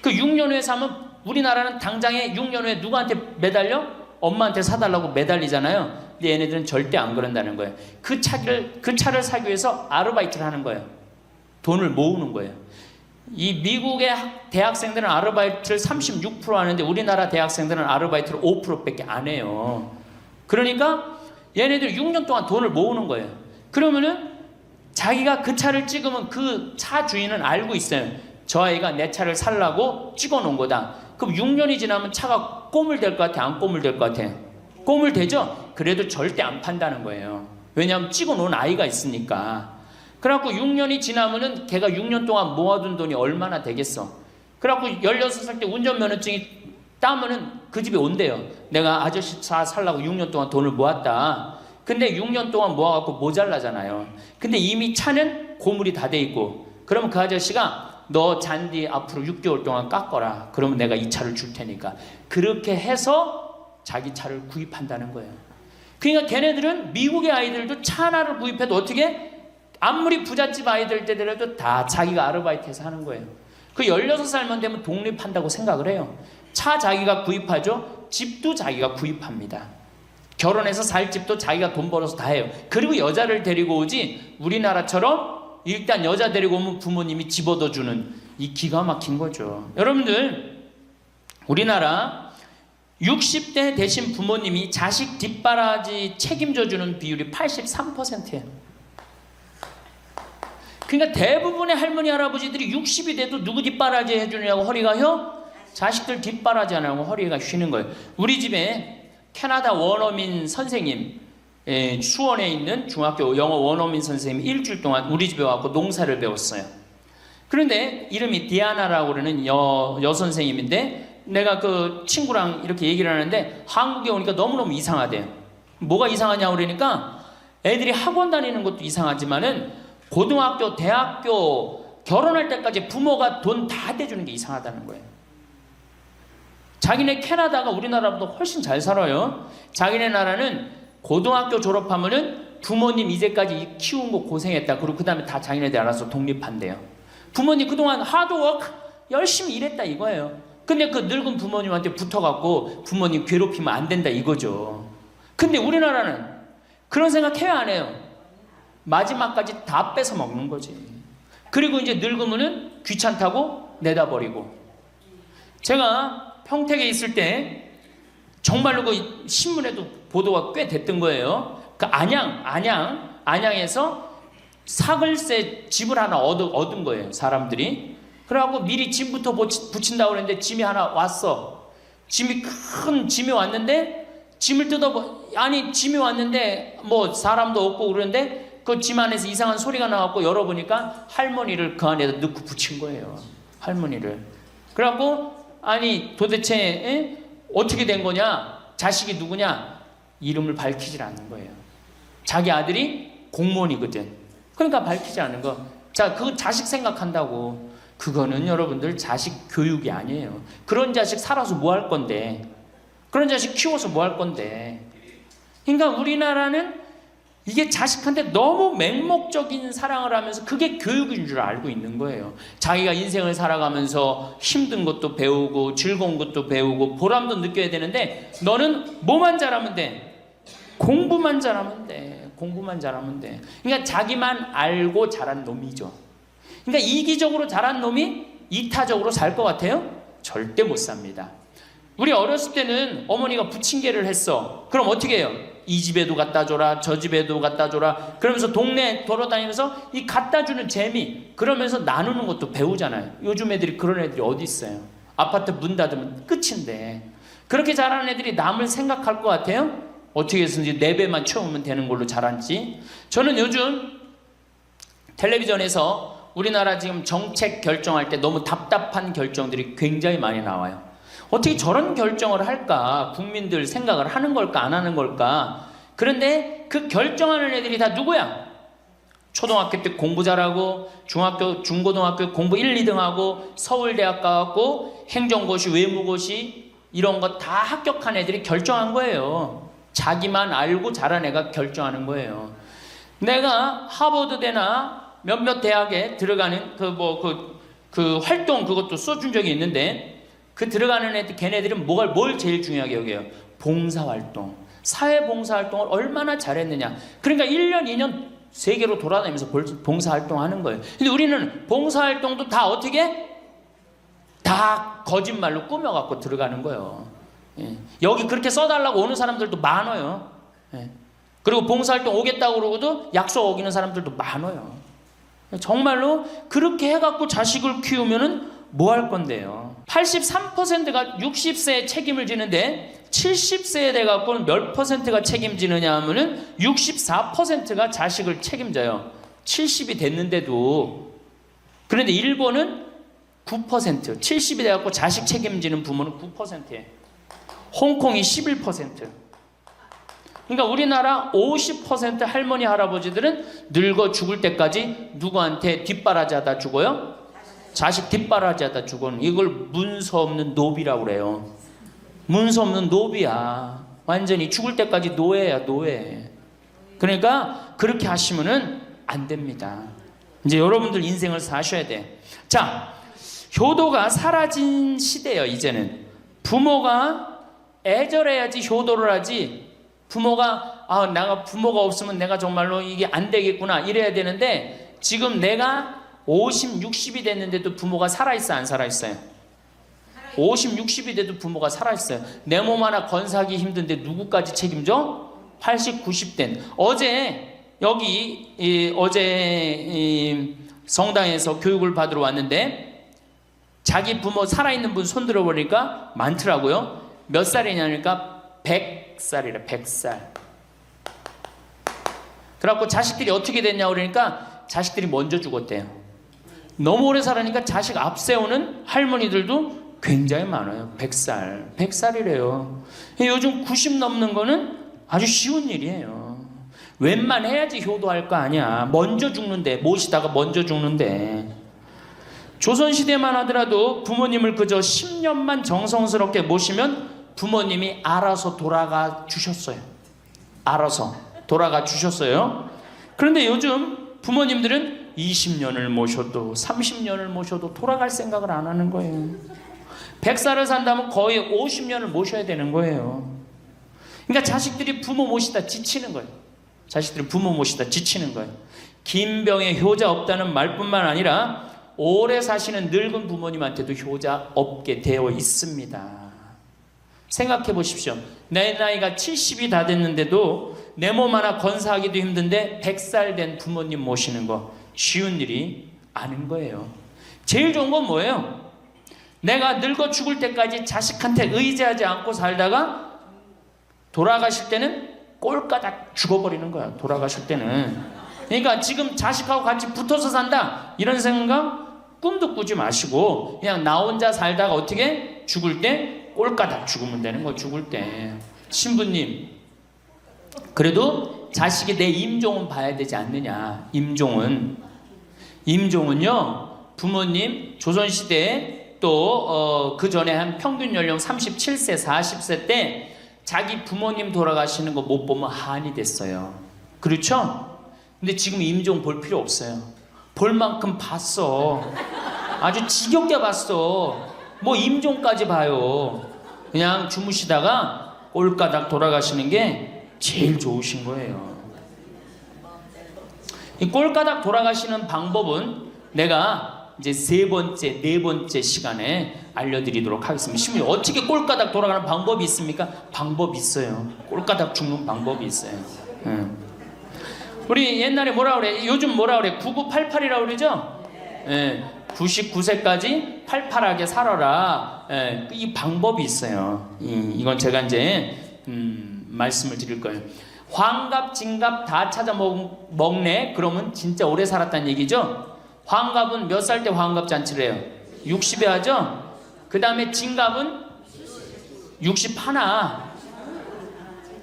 그 6년 후에 사면 우리나라는 당장에 6년 후에 누구한테 매달려? 엄마한테 사달라고 매달리잖아요. 근데 얘네들은 절대 안 그런다는 거예요. 그 차를 사기 위해서 아르바이트를 하는 거예요. 돈을 모으는 거예요. 이 미국의 대학생들은 아르바이트를 36% 하는데 우리나라 대학생들은 아르바이트를 5%밖에 안 해요. 그러니까 얘네들 6년 동안 돈을 모으는 거예요. 그러면은 자기가 그 차를 찍으면 그 차 주인은 알고 있어요. 저 아이가 내 차를 살라고 찍어 놓은 거다. 그럼 6년이 지나면 차가 꼬물될 것 같아? 안 꼬물될 것 같아? 꼬물되죠? 그래도 절대 안 판다는 거예요. 왜냐하면 찍어 놓은 아이가 있으니까. 그래갖고 6년이 지나면은 걔가 6년 동안 모아둔 돈이 얼마나 되겠어. 그래갖고 16살 때 운전면허증이 따면은 그 집에 온대요. 내가 아저씨 차 살라고 6년 동안 돈을 모았다. 근데 6년 동안 모아갖고 모자라잖아요. 근데 이미 차는 고물이 다 돼 있고 그러면 그 아저씨가 너 잔디 앞으로 6개월 동안 깎어라. 그러면 내가 이 차를 줄 테니까. 그렇게 해서 자기 차를 구입한다는 거예요. 그러니까 걔네들은 미국의 아이들도 차 하나를 구입해도 어떻게 아무리 부잣집 아이들 때더라도 다 자기가 아르바이트해서 하는 거예요. 그 16살만 되면 독립한다고 생각을 해요. 차 자기가 구입하죠. 집도 자기가 구입합니다. 결혼해서 살 집도 자기가 돈 벌어서 다 해요. 그리고 여자를 데리고 오지 우리나라처럼 일단 여자 데리고 오면 부모님이 집 얻어주는 이 기가 막힌 거죠. 여러분들 우리나라 60대 되신 부모님이 자식 뒷바라지 책임져주는 비율이 83%예요. 그러니까 대부분의 할머니 할아버지들이 60이 돼도 누구 뒷바라지 해주느냐고 허리가 휘어? 자식들 뒷바라지 안 하고 허리가 휘는 거예요. 우리 집에 캐나다 원어민 선생님, 수원에 있는 중학교 영어 원어민 선생님이 일주일 동안 우리 집에 와서 농사를 배웠어요. 그런데 이름이 디아나라고 그러는 여 선생님인데 내가 그 친구랑 이렇게 얘기를 하는데 한국에 오니까 너무너무 이상하대요. 뭐가 이상하냐고 그러니까 애들이 학원 다니는 것도 이상하지만은 고등학교, 대학교 결혼할 때까지 부모가 돈 다 대주는 게 이상하다는 거예요. 자기네 캐나다가 우리나라보다 훨씬 잘 살아요. 자기네 나라는 고등학교 졸업하면은 부모님 이제까지 키운 거 고생했다. 그리고 그 다음에 다 자기네들 알아서 독립한대요. 부모님 그동안 하드워크 열심히 일했다 이거예요. 근데 그 늙은 부모님한테 붙어갖고 부모님 괴롭히면 안 된다 이거죠. 근데 우리나라는 그런 생각 해요 안 해요? 마지막까지 다 뺏어 먹는 거지. 그리고 이제 늙으면은 귀찮다고 내다버리고. 제가 평택에 있을 때 정말로 그 신문에도 보도가 꽤 됐던 거예요. 그 안양에서 사글세 집을 하나 얻은 거예요, 사람들이. 그래갖고 미리 짐부터 붙인다고 그랬는데 짐이 하나 왔어. 큰 짐이 왔는데 짐을 짐이 왔는데 뭐 사람도 없고 그러는데 그 짐 안에서 이상한 소리가 나갖고 열어보니까 할머니를 그 안에다 넣고 붙인 거예요. 할머니를. 그래갖고 아니 도대체 어떻게 된 거냐? 자식이 누구냐? 이름을 밝히질 않는 거예요. 자기 아들이 공무원이거든. 그러니까 밝히지 않는 거. 자, 그 자식 생각한다고. 그거는 여러분들 자식 교육이 아니에요. 그런 자식 살아서 뭐 할 건데. 그런 자식 키워서 뭐 할 건데. 그러니까 우리나라는 이게 자식한테 너무 맹목적인 사랑을 하면서 그게 교육인 줄 알고 있는 거예요. 자기가 인생을 살아가면서 힘든 것도 배우고 즐거운 것도 배우고 보람도 느껴야 되는데 너는 뭐만 잘하면 돼? 공부만 잘하면 돼. 공부만 잘하면 돼. 그러니까 자기만 알고 자란 놈이죠. 그러니까 이기적으로 자란 놈이 이타적으로 살 것 같아요? 절대 못 삽니다. 우리 어렸을 때는 어머니가 부침개를 했어. 그럼 어떻게 해요? 이 집에도 갖다 줘라, 저 집에도 갖다 줘라. 그러면서 동네 돌아다니면서 이 갖다 주는 재미, 그러면서 나누는 것도 배우잖아요. 요즘 애들이 그런 애들이 어디 있어요? 아파트 문 닫으면 끝인데. 그렇게 자라는 애들이 남을 생각할 것 같아요? 어떻게 해서든지 4배만 채우면 되는 걸로 자란지. 저는 요즘 텔레비전에서 우리나라 지금 정책 결정할 때 너무 답답한 결정들이 굉장히 많이 나와요. 어떻게 저런 결정을 할까? 국민들 생각을 하는 걸까? 안 하는 걸까? 그런데 그 결정하는 애들이 다 누구야? 초등학교 때 공부 잘하고 중학교, 중고등학교 공부 1, 2등 하고 서울대학 가고 행정고시, 외무고시 이런 거 다 합격한 애들이 결정한 거예요. 자기만 알고 자란 애가 결정하는 거예요. 내가 하버드대나 몇몇 대학에 들어가는 그 활동 그것도 써준 적이 있는데 그 들어가는 애들, 걔네들은 뭘 제일 중요하게 여겨요? 봉사활동. 사회봉사활동을 얼마나 잘했느냐. 그러니까 1년, 2년 세계로 돌아다니면서 봉사활동 하는 거예요. 근데 우리는 봉사활동도 다 어떻게? 다 거짓말로 꾸며갖고 들어가는 거예요. 예. 여기 그렇게 써달라고 오는 사람들도 많아요. 예. 그리고 봉사활동 오겠다고 그러고도 약속 어기는 사람들도 많아요. 정말로 그렇게 해갖고 자식을 키우면은 뭐 할 건데요? 83%가 60세에 책임을 지는데 70세에 돼갖고는 몇 퍼센트가 책임지느냐 하면은 64%가 자식을 책임져요. 70이 됐는데도. 그런데 일본은 9%, 70이 돼갖고 자식 책임지는 부모는 9%예요. 홍콩이 11%. 그러니까 우리나라 50% 할머니 할아버지들은 늙어 죽을 때까지 누구한테 뒷바라지 하다 죽어요? 자식 뒷바라지 하다 죽어는 이걸 문서 없는 노비라고 그래요. 문서 없는 노비야. 완전히 죽을 때까지 노예야, 노예. 그러니까 그렇게 하시면은 안 됩니다. 이제 여러분들 인생을 사셔야 돼. 자, 효도가 사라진 시대예요. 이제는 부모가 애절해야지 효도를 하지. 부모가 내가 부모가 없으면 내가 정말로 이게 안 되겠구나 이래야 되는데 지금 내가 50, 60이 됐는데도 부모가 살아있어 안 살아있어요? 50, 60이 돼도 부모가 살아있어요. 내 몸 하나 건사하기 힘든데 누구까지 책임져? 80, 90된 어제 성당에서 교육을 받으러 왔는데 자기 부모 살아있는 분 손 들어보니까 많더라고요. 몇 살이냐니까 100살이래. 100살. 그래갖고 자식들이 어떻게 됐냐고 그러니까 자식들이 먼저 죽었대요. 너무 오래 살으니까 자식 앞세우는 할머니들도 굉장히 많아요. 100살. 100살이래요. 요즘 90 넘는 거는 아주 쉬운 일이에요. 웬만해야지 효도할 거 아니야. 먼저 죽는데, 모시다가 먼저 죽는데. 조선시대만 하더라도 부모님을 그저 10년만 정성스럽게 모시면 부모님이 알아서 돌아가 주셨어요. 알아서 돌아가 주셨어요. 그런데 요즘 부모님들은 20년을 모셔도 30년을 모셔도 돌아갈 생각을 안 하는 거예요. 100살을 산다면 거의 50년을 모셔야 되는 거예요. 그러니까 자식들이 부모 모시다 지치는 거예요. 자식들이 부모 모시다 지치는 거예요. 김병에 효자 없다는 말뿐만 아니라 오래 사시는 늙은 부모님한테도 효자 없게 되어 있습니다. 생각해 보십시오. 내 나이가 70이 다 됐는데도 내 몸 하나 건사하기도 힘든데 100살 된 부모님 모시는 거 쉬운 일이 아닌 거예요. 제일 좋은 건 뭐예요? 내가 늙어 죽을 때까지 자식한테 의지하지 않고 살다가 돌아가실 때는 꼴까닥 죽어버리는 거야. 돌아가실 때는. 그러니까 지금 자식하고 같이 붙어서 산다 이런 생각 꿈도 꾸지 마시고 그냥 나 혼자 살다가 어떻게 죽을 때 꼴까닥 죽으면 되는 거. 죽을 때 신부님 그래도 자식이 내 임종은 봐야 되지 않느냐. 임종은요 부모님 조선시대에 또 그 전에 한 평균 연령 37세 40세 때 자기 부모님 돌아가시는 거 못 보면 한이 됐어요. 그렇죠? 근데 지금 임종 볼 필요 없어요. 볼 만큼 봤어. 아주 지겹게 봤어. 뭐 임종까지 봐요. 그냥 주무시다가 꼴까닥 돌아가시는 게 제일 좋으신 거예요. 이 꼴까닥 돌아가시는 방법은 내가 이제 네 번째 시간에 알려드리도록 하겠습니다. 신부님 어떻게 꼴까닥 돌아가는 방법이 있습니까? 방법이 있어요. 꼴까닥 죽는 방법이 있어요. 우리 옛날에 뭐라 그래? 요즘 뭐라 그래? 9988이라고 그러죠? 99세까지 팔팔하게 살아라. 이 방법이 있어요. 이건 제가 이제 말씀을 드릴 거예요. 환갑, 진갑 다 찾아 먹네. 그러면 진짜 오래 살았다는 얘기죠. 환갑은 몇 살 때 환갑 잔치를 해요? 60에 하죠? 그 다음에 진갑은 61.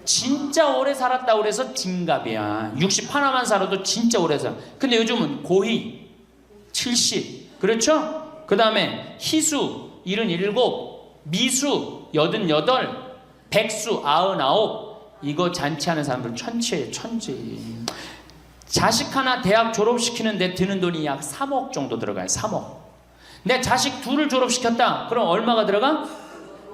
진짜 오래 살았다고 그래서 진갑이야. 61만 살아도 진짜 오래 살아. 근데 요즘은 고희 70. 그렇죠? 그 다음에 희수 77, 미수 88, 백수 99. 이거 잔치하는 사람들 천치예요. 천치. 자식 하나 대학 졸업시키는데 드는 돈이 약 3억 정도 들어가요. 3억. 내 자식 둘을 졸업시켰다. 그럼 얼마가 들어가?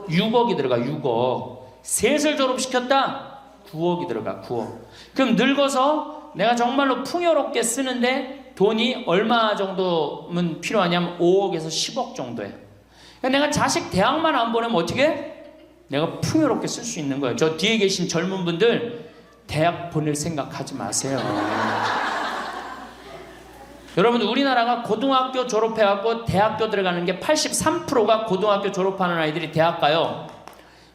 6억이 들어가. 6억. 셋을 졸업시켰다. 9억이 들어가. 9억. 그럼 늙어서 내가 정말로 풍요롭게 쓰는데 돈이 얼마 정도면 필요하냐면 5억에서 10억 정도예요. 그러니까 내가 자식 대학만 안 보내면 어떻게? 내가 풍요롭게 쓸 수 있는 거예요. 저 뒤에 계신 젊은 분들 대학 보낼 생각하지 마세요. 여러분 우리나라가 고등학교 졸업해갖고 대학교 들어가는 게 83%가 고등학교 졸업하는 아이들이 대학 가요.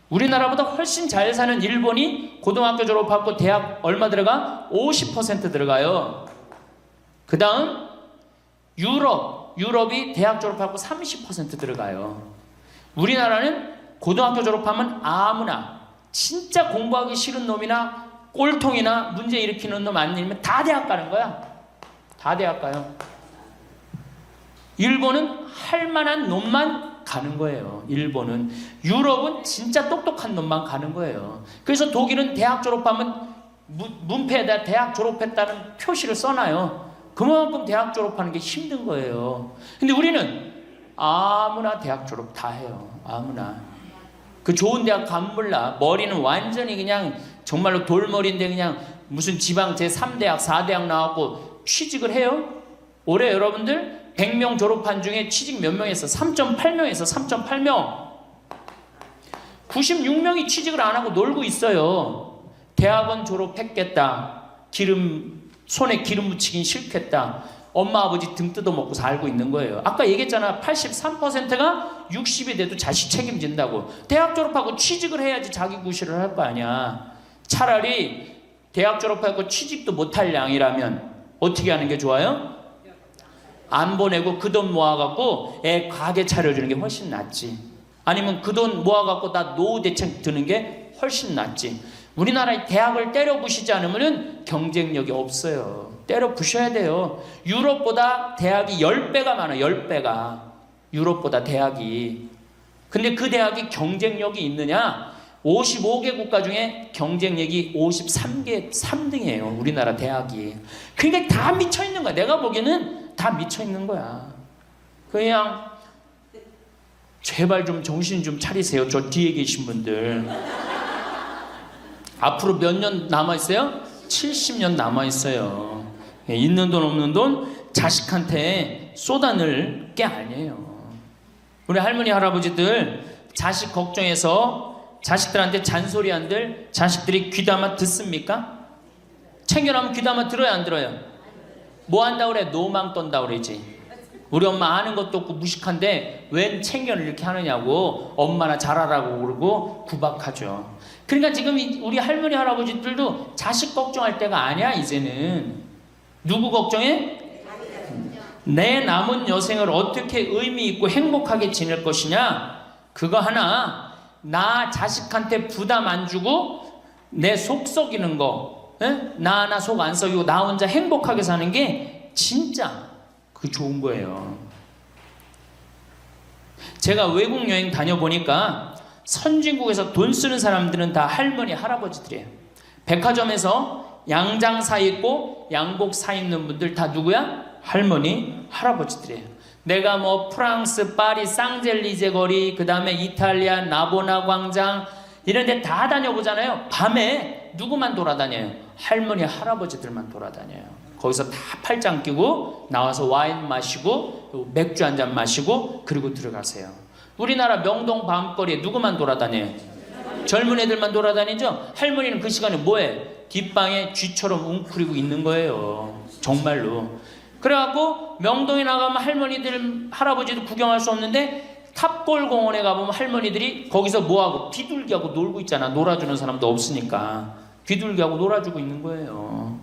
우리나라보다 훨씬 잘 사는 일본이 고등학교 졸업하고 대학 얼마 들어가? 50% 들어가요. 그 다음 유럽이 대학 졸업하고 30% 들어가요. 우리나라는 고등학교 졸업하면 아무나 진짜 공부하기 싫은 놈이나 꼴통이나 문제 일으키는 놈 아니면 다 대학 가는 거야. 다 대학 가요. 일본은 할 만한 놈만 가는 거예요. 일본은. 유럽은 진짜 똑똑한 놈만 가는 거예요. 그래서 독일은 대학 졸업하면 문패에다 대학 졸업했다는 표시를 써놔요. 그만큼 대학 졸업하는 게 힘든 거예요. 근데 우리는 아무나 대학 졸업 다 해요. 아무나. 그 좋은 대학 가면 몰라. 머리는 완전히 그냥 정말로 돌머리인데 그냥 무슨 지방 제3대학, 4대학 나왔고 취직을 해요? 올해 여러분들 100명 졸업한 중에 취직 몇 명 했어? 3.8명에서 3.8명. 96명이 취직을 안 하고 놀고 있어요. 대학원 졸업했겠다. 손에 기름 묻히긴 싫겠다. 엄마 아버지 등 뜯어먹고 살고 있는 거예요. 아까 얘기했잖아. 83%가 60이 돼도 자식 책임진다고. 대학 졸업하고 취직을 해야지 자기 구실을 할 거 아니야. 차라리 대학 졸업하고 취직도 못할 양이라면 어떻게 하는 게 좋아요? 안 보내고 그 돈 모아갖고 애 가게 차려주는 게 훨씬 낫지. 아니면 그 돈 모아갖고 나 노후 대책 드는 게 훨씬 낫지. 우리나라의 대학을 때려 부시지 않으면 경쟁력이 없어요. 때려 부셔야 돼요. 유럽보다 대학이 10배가 많아요. 10배가. 유럽보다 대학이. 근데 그 대학이 경쟁력이 있느냐? 55개 국가 중에 경쟁력이 53개 3등이에요. 우리나라 대학이. 그러니까 다 미쳐있는 거야. 내가 보기에는 다 미쳐있는 거야. 그냥 제발 좀 정신 좀 차리세요. 저 뒤에 계신 분들. 앞으로 몇 년 남아있어요? 70년 남아있어요. 있는 돈 없는 돈 자식한테 쏟아낼 게 아니에요. 우리 할머니 할아버지들 자식 걱정해서 자식들한테 잔소리한들 자식들이 귀담아 듣습니까? 챙겨나면 귀담아 들어야 안 들어요? 뭐 한다고 그래? 노망 떤다고 그러지. 우리 엄마 아는 것도 없고 무식한데 웬 챙겨를 이렇게 하느냐고 엄마나 잘하라고 그러고 구박하죠. 그러니까 지금 우리 할머니 할아버지들도 자식 걱정할 때가 아니야. 이제는 누구 걱정해? 내 남은 여생을 어떻게 의미 있고 행복하게 지낼 것이냐. 그거 하나. 나 자식한테 부담 안 주고 내 속 썩이는 거, 나 하나 속 안 썩이고 나 혼자 행복하게 사는 게 진짜 그 좋은 거예요. 제가 외국 여행 다녀보니까 선진국에서 돈 쓰는 사람들은 다 할머니 할아버지들이에요. 백화점에서 양장 사 입고 양복 사 입는 분들 다 누구야? 할머니 할아버지들이에요. 내가 뭐 프랑스 파리 쌍젤리제 거리, 그 다음에 이탈리아 나보나 광장 이런 데 다 다녀보잖아요. 밤에 누구만 돌아다녀요? 할머니 할아버지들만 돌아다녀요. 거기서 다 팔짱 끼고 나와서 와인 마시고 맥주 한 잔 마시고 그리고 들어가세요. 우리나라 명동 밤거리에 누구만 돌아다녀요? 젊은 애들만 돌아다니죠? 할머니는 그 시간에 뭐해? 뒷방에 쥐처럼 웅크리고 있는 거예요. 정말로. 그래갖고 명동에 나가면 할머니들 할아버지도 구경할 수 없는데 탑골 공원에 가보면 할머니들이 거기서 뭐하고 비둘기하고 놀고 있잖아. 놀아주는 사람도 없으니까 비둘기하고 놀아주고 있는 거예요.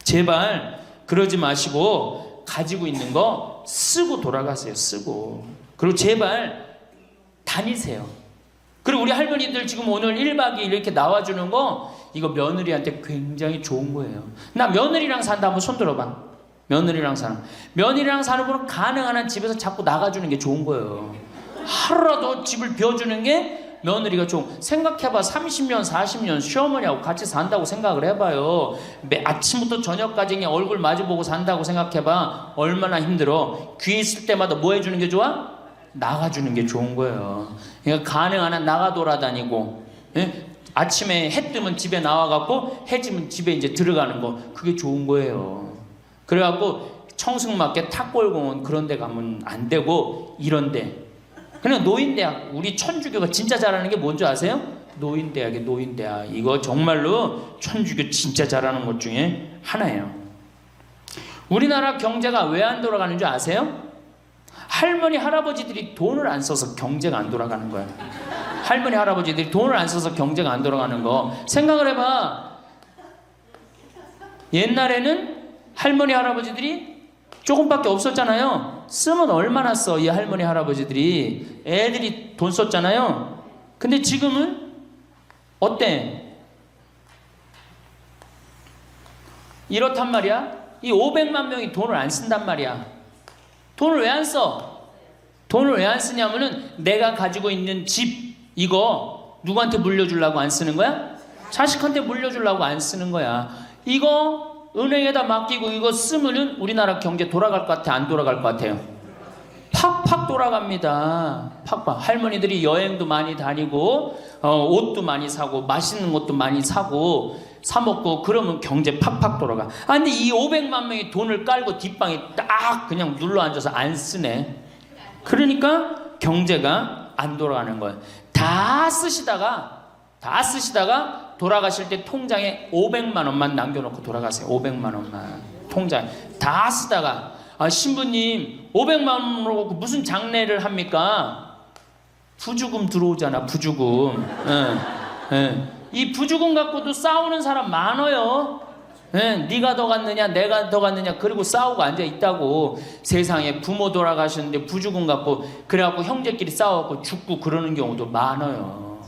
제발 그러지 마시고 가지고 있는 거 쓰고 돌아가세요. 쓰고. 그리고 제발 다니세요. 그리고 우리 할머니들 지금 오늘 1박 2일 이렇게 나와주는 거 이거 며느리한테 굉장히 좋은 거예요. 나 며느리랑 산다 한번 손 들어봐. 며느리랑 사는 분은 가능한 한 집에서 자꾸 나가주는 게 좋은 거예요. 하루라도 집을 비워주는 게 며느리가 좋은. 생각해봐. 30년 40년 시어머니하고 같이 산다고 생각을 해봐요. 아침부터 저녁까지 그냥 얼굴 마주보고 산다고 생각해봐. 얼마나 힘들어. 귀에 있을 때마다 뭐 해주는 게 좋아? 나가주는 게 좋은 거예요. 그러니까 가능한 한 나가 돌아다니고, 예? 아침에 해 뜨면 집에 나와갖고 해 지면 집에 이제 들어가는 거, 그게 좋은 거예요. 그래갖고 청승맞게 탑골공원 그런 데 가면 안 되고 이런 데. 그냥 노인대학, 우리 천주교가 진짜 잘하는 게 뭔지 아세요? 노인대학이에요. 노인대학. 이거 정말로 천주교 진짜 잘하는 것 중에 하나예요. 우리나라 경제가 왜 안 돌아가는 줄 아세요? 할머니 할아버지들이 돈을 안 써서 경제가 안 돌아가는 거야. 할머니 할아버지들이 돈을 안 써서 경제가 안 돌아가는 거 생각을 해봐. 옛날에는 할머니 할아버지들이 조금밖에 없었잖아요. 쓰면 얼마나 써, 이 할머니 할아버지들이. 애들이 돈 썼잖아요. 근데 지금은 어때? 이렇단 말이야. 이 500만 명이 돈을 안 쓴단 말이야. 돈을 왜 안 써? 돈을 왜 안 쓰냐면은 내가 가지고 있는 집 이거 누구한테 물려주려고 안 쓰는 거야? 자식한테 물려주려고 안 쓰는 거야. 이거 은행에다 맡기고 이거 쓰면은 우리나라 경제 돌아갈 것 같아? 안 돌아갈 것 같아요? 팍팍 돌아갑니다. 팍팍. 할머니들이 여행도 많이 다니고 옷도 많이 사고 맛있는 것도 많이 사고 사 먹고 그러면 경제 팍팍 돌아가. 근데 이 500만 명이 돈을 깔고 뒷방에 딱 그냥 눌러 앉아서 안 쓰네. 그러니까 경제가 안 돌아가는 거예요. 다 쓰시다가 돌아가실 때 통장에 500만 원만 남겨놓고 돌아가세요. 500만 원만 통장에 다 쓰다가 신부님 500만 원으로 무슨 장례를 합니까? 부주금 들어오잖아. 부주금. 이 부주금 갖고도 싸우는 사람 많아요. 네가 더 갔느냐 내가 더 갔느냐 그리고 싸우고 앉아 있다고. 세상에 부모 돌아가셨는데 부주금 갖고 그래갖고 형제끼리 싸워갖고 죽고 그러는 경우도 많아요.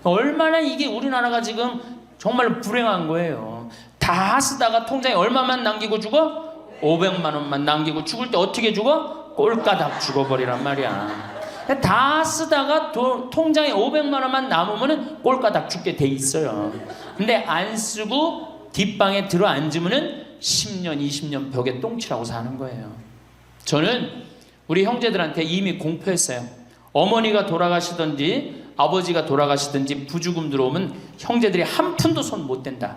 얼마나 이게 우리나라가 지금 정말 불행한 거예요. 다 쓰다가 통장에 얼마만 남기고 죽어? 500만 원만 남기고 죽을 때 어떻게 죽어? 꼴까닥 죽어버리란 말이야. 다 쓰다가 통장에 500만 원만 남으면 꼴까닥 죽게 돼 있어요. 근데 안 쓰고 뒷방에 들어 앉으면은 10년 20년 벽에 똥치라고 사는 거예요. 저는 우리 형제들한테 이미 공표했어요. 어머니가 돌아가시든지 아버지가 돌아가시든지 부주금 들어오면 형제들이 한 푼도 손 못 댄다.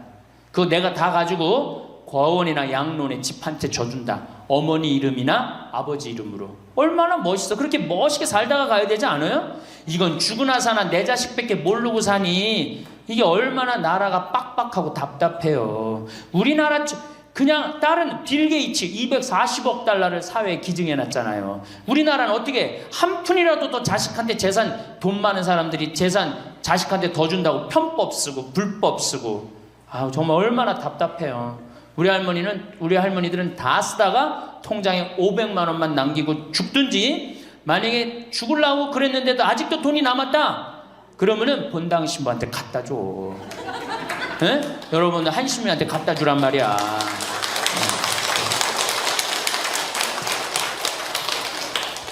그거 내가 다 가지고 과원이나 양론에 집 한 채 줘준다. 어머니 이름이나 아버지 이름으로. 얼마나 멋있어. 그렇게 멋있게 살다가 가야 되지 않아요? 이건 죽으나 사나 내 자식밖에 모르고 사니 이게 얼마나 나라가 빡빡하고 답답해요. 우리나라 그냥 다른 빌 게이츠 240억 달러를 사회에 기증해놨잖아요. 우리나라는 어떻게 한 푼이라도 더 자식한테 재산 돈 많은 사람들이 재산 자식한테 더 준다고 편법 쓰고 불법 쓰고 정말 얼마나 답답해요. 우리 할머니들은 다 쓰다가 통장에 500만 원만 남기고 죽든지 만약에 죽으려고 그랬는데도 아직도 돈이 남았다. 그러면은 본당 신부한테 갖다 줘. 여러분들 한신민한테 갖다 주란 말이야.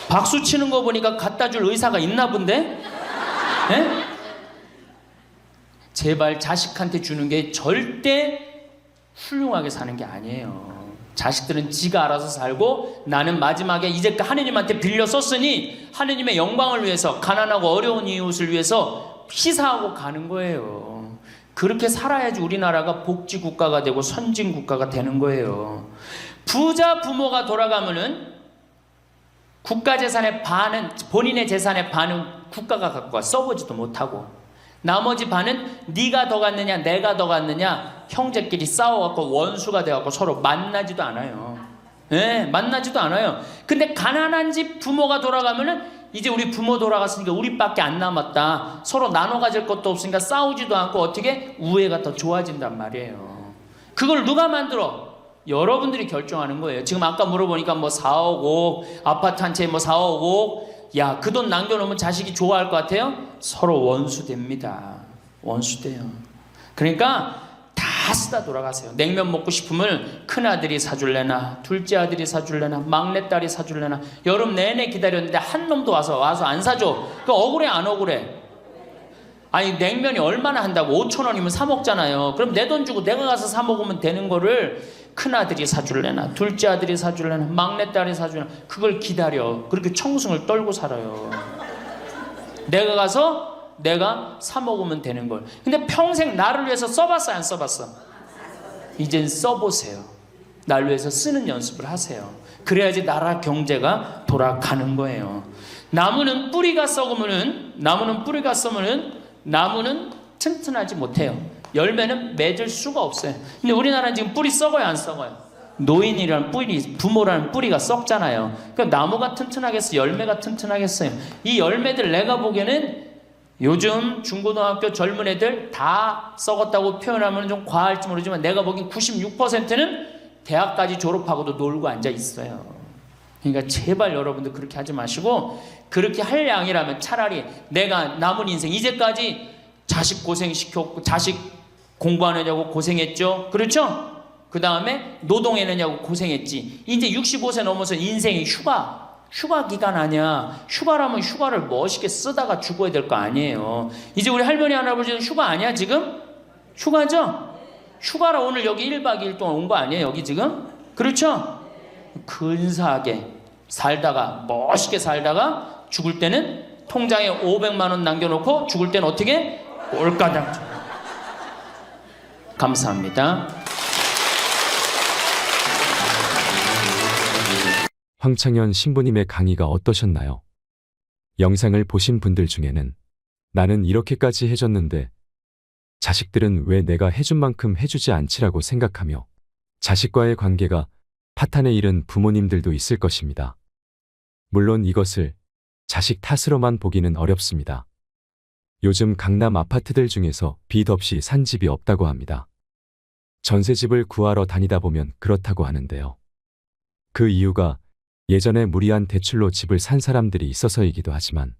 박수 치는 거 보니까 갖다 줄 의사가 있나 본데? 제발 자식한테 주는 게 절대 훌륭하게 사는 게 아니에요. 자식들은 지가 알아서 살고 나는 마지막에 이제 하느님한테 빌려 썼으니 하느님의 영광을 위해서 가난하고 어려운 이웃을 위해서 희사하고 가는 거예요. 그렇게 살아야지 우리나라가 복지국가가 되고 선진국가가 되는 거예요. 부자 부모가 돌아가면은 국가 재산의 반은 본인의 재산의 반은 국가가 갖고 와 써보지도 못하고 나머지 반은 네가 더 갔느냐 내가 더 갔느냐 형제끼리 싸워갖고 원수가 돼갖고 서로 만나지도 않아요. 만나지도 않아요. 근데 가난한 집 부모가 돌아가면은 이제 우리 부모 돌아갔으니까 우리밖에 안 남았다. 서로 나눠 가질 것도 없으니까 싸우지도 않고 어떻게 우애가 더 좋아진단 말이에요. 그걸 누가 만들어? 여러분들이 결정하는 거예요. 지금 아까 물어보니까 뭐 4억 5억 아파트 한 채 뭐 4억 5억 야, 그 돈 남겨놓으면 자식이 좋아할 것 같아요? 서로 원수됩니다. 원수돼요. 그러니까 다 쓰다 돌아가세요. 냉면 먹고 싶으면 큰아들이 사줄래나 둘째 아들이 사줄래나 막내딸이 사줄래나 여름 내내 기다렸는데 한 놈도 와서 안 사줘. 그 억울해 안 억울해? 아니 냉면이 얼마나 한다고 5천 원이면 사 먹잖아요. 그럼 내 돈 주고 내가 가서 사 먹으면 되는 거를 큰아들이 사줄래나 둘째 아들이 사줄래나 막내딸이 사줄래나 그걸 기다려. 그렇게 청승을 떨고 살아요. 내가 가서 내가 사 먹으면 되는 걸. 근데 평생 나를 위해서 써봤어 안 써봤어? 이젠 써보세요. 나를 위해서 쓰는 연습을 하세요. 그래야지 나라 경제가 돌아가는 거예요. 나무는 뿌리가 썩으면은 나무는 튼튼하지 못해요. 열매는 맺을 수가 없어요. 근데 우리나라는 지금 뿌리 썩어요 안 썩어요? 노인이라는 뿌리, 부모라는 뿌리가 썩잖아요. 그러니까 나무가 튼튼하겠어요? 열매가 튼튼하겠어요? 이 열매들 내가 보기에는 요즘 중고등학교 젊은 애들 다 썩었다고 표현하면 좀 과할지 모르지만 내가 보기엔 96%는 대학까지 졸업하고도 놀고 앉아 있어요. 그러니까 제발 여러분들 그렇게 하지 마시고 그렇게 할 양이라면 차라리 내가 남은 인생 이제까지 자식 고생시켰고 자식 공부하느냐고 고생했죠. 그렇죠? 그 다음에 노동해내냐고 고생했지. 이제 65세 넘어서 인생이 휴가 기간 아니야. 휴가라면 휴가를 멋있게 쓰다가 죽어야 될 거 아니에요. 이제 우리 할머니 할아버지는 휴가 아니야 지금? 휴가죠? 휴가라 오늘 여기 1박 2일 동안 온 거 아니에요 여기 지금? 그렇죠? 근사하게 살다가 멋있게 살다가 죽을 때는 통장에 500만 원 남겨놓고 죽을 때는 어떻게? 올가당. 감사합니다. 황창현 신부님의 강의가 어떠셨나요? 영상을 보신 분들 중에는 나는 이렇게까지 해줬는데 자식들은 왜 내가 해준 만큼 해주지 않지라고 생각하며 자식과의 관계가 파탄에 이른 부모님들도 있을 것입니다. 물론 이것을 자식 탓으로만 보기는 어렵습니다. 요즘 강남 아파트들 중에서 빚 없이 산 집이 없다고 합니다. 전세집을 구하러 다니다 보면 그렇다고 하는데요. 그 이유가 예전에 무리한 대출로 집을 산 사람들이 있어서이기도 하지만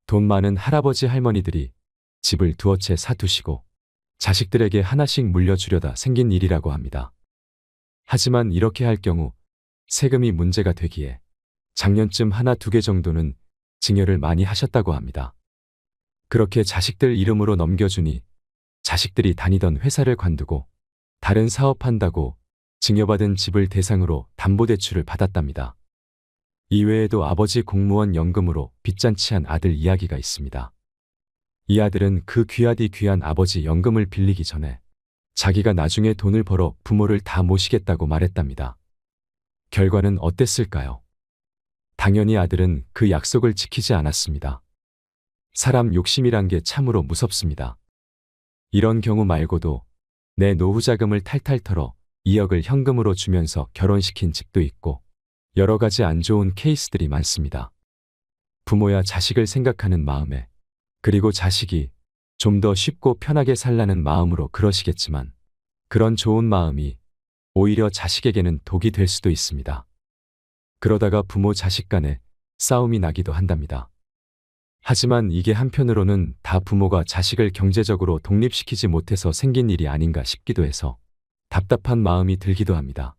돈 많은 할아버지 할머니들이 집을 두어 채 사두시고 자식들에게 하나씩 물려주려다 생긴 일이라고 합니다. 하지만 이렇게 할 경우 세금이 문제가 되기에 작년쯤 하나 두 개 정도는 증여를 많이 하셨다고 합니다. 그렇게 자식들 이름으로 넘겨주니 자식들이 다니던 회사를 관두고 다른 사업한다고 증여받은 집을 대상으로 담보대출을 받았답니다. 이외에도 아버지 공무원 연금으로 빚잔치한 아들 이야기가 있습니다. 이 아들은 그 귀하디 귀한 아버지 연금을 빌리기 전에 자기가 나중에 돈을 벌어 부모를 다 모시겠다고 말했답니다. 결과는 어땠을까요? 당연히 아들은 그 약속을 지키지 않았습니다. 사람 욕심이란 게 참으로 무섭습니다. 이런 경우 말고도 내 노후 자금을 탈탈 털어 2억을 현금으로 주면서 결혼시킨 집도 있고 여러 가지 안 좋은 케이스들이 많습니다. 부모야 자식을 생각하는 마음에 그리고 자식이 좀 더 쉽고 편하게 살라는 마음으로 그러시겠지만 그런 좋은 마음이 오히려 자식에게는 독이 될 수도 있습니다. 그러다가 부모 자식 간에 싸움이 나기도 한답니다. 하지만 이게 한편으로는 다 부모가 자식을 경제적으로 독립시키지 못해서 생긴 일이 아닌가 싶기도 해서 답답한 마음이 들기도 합니다.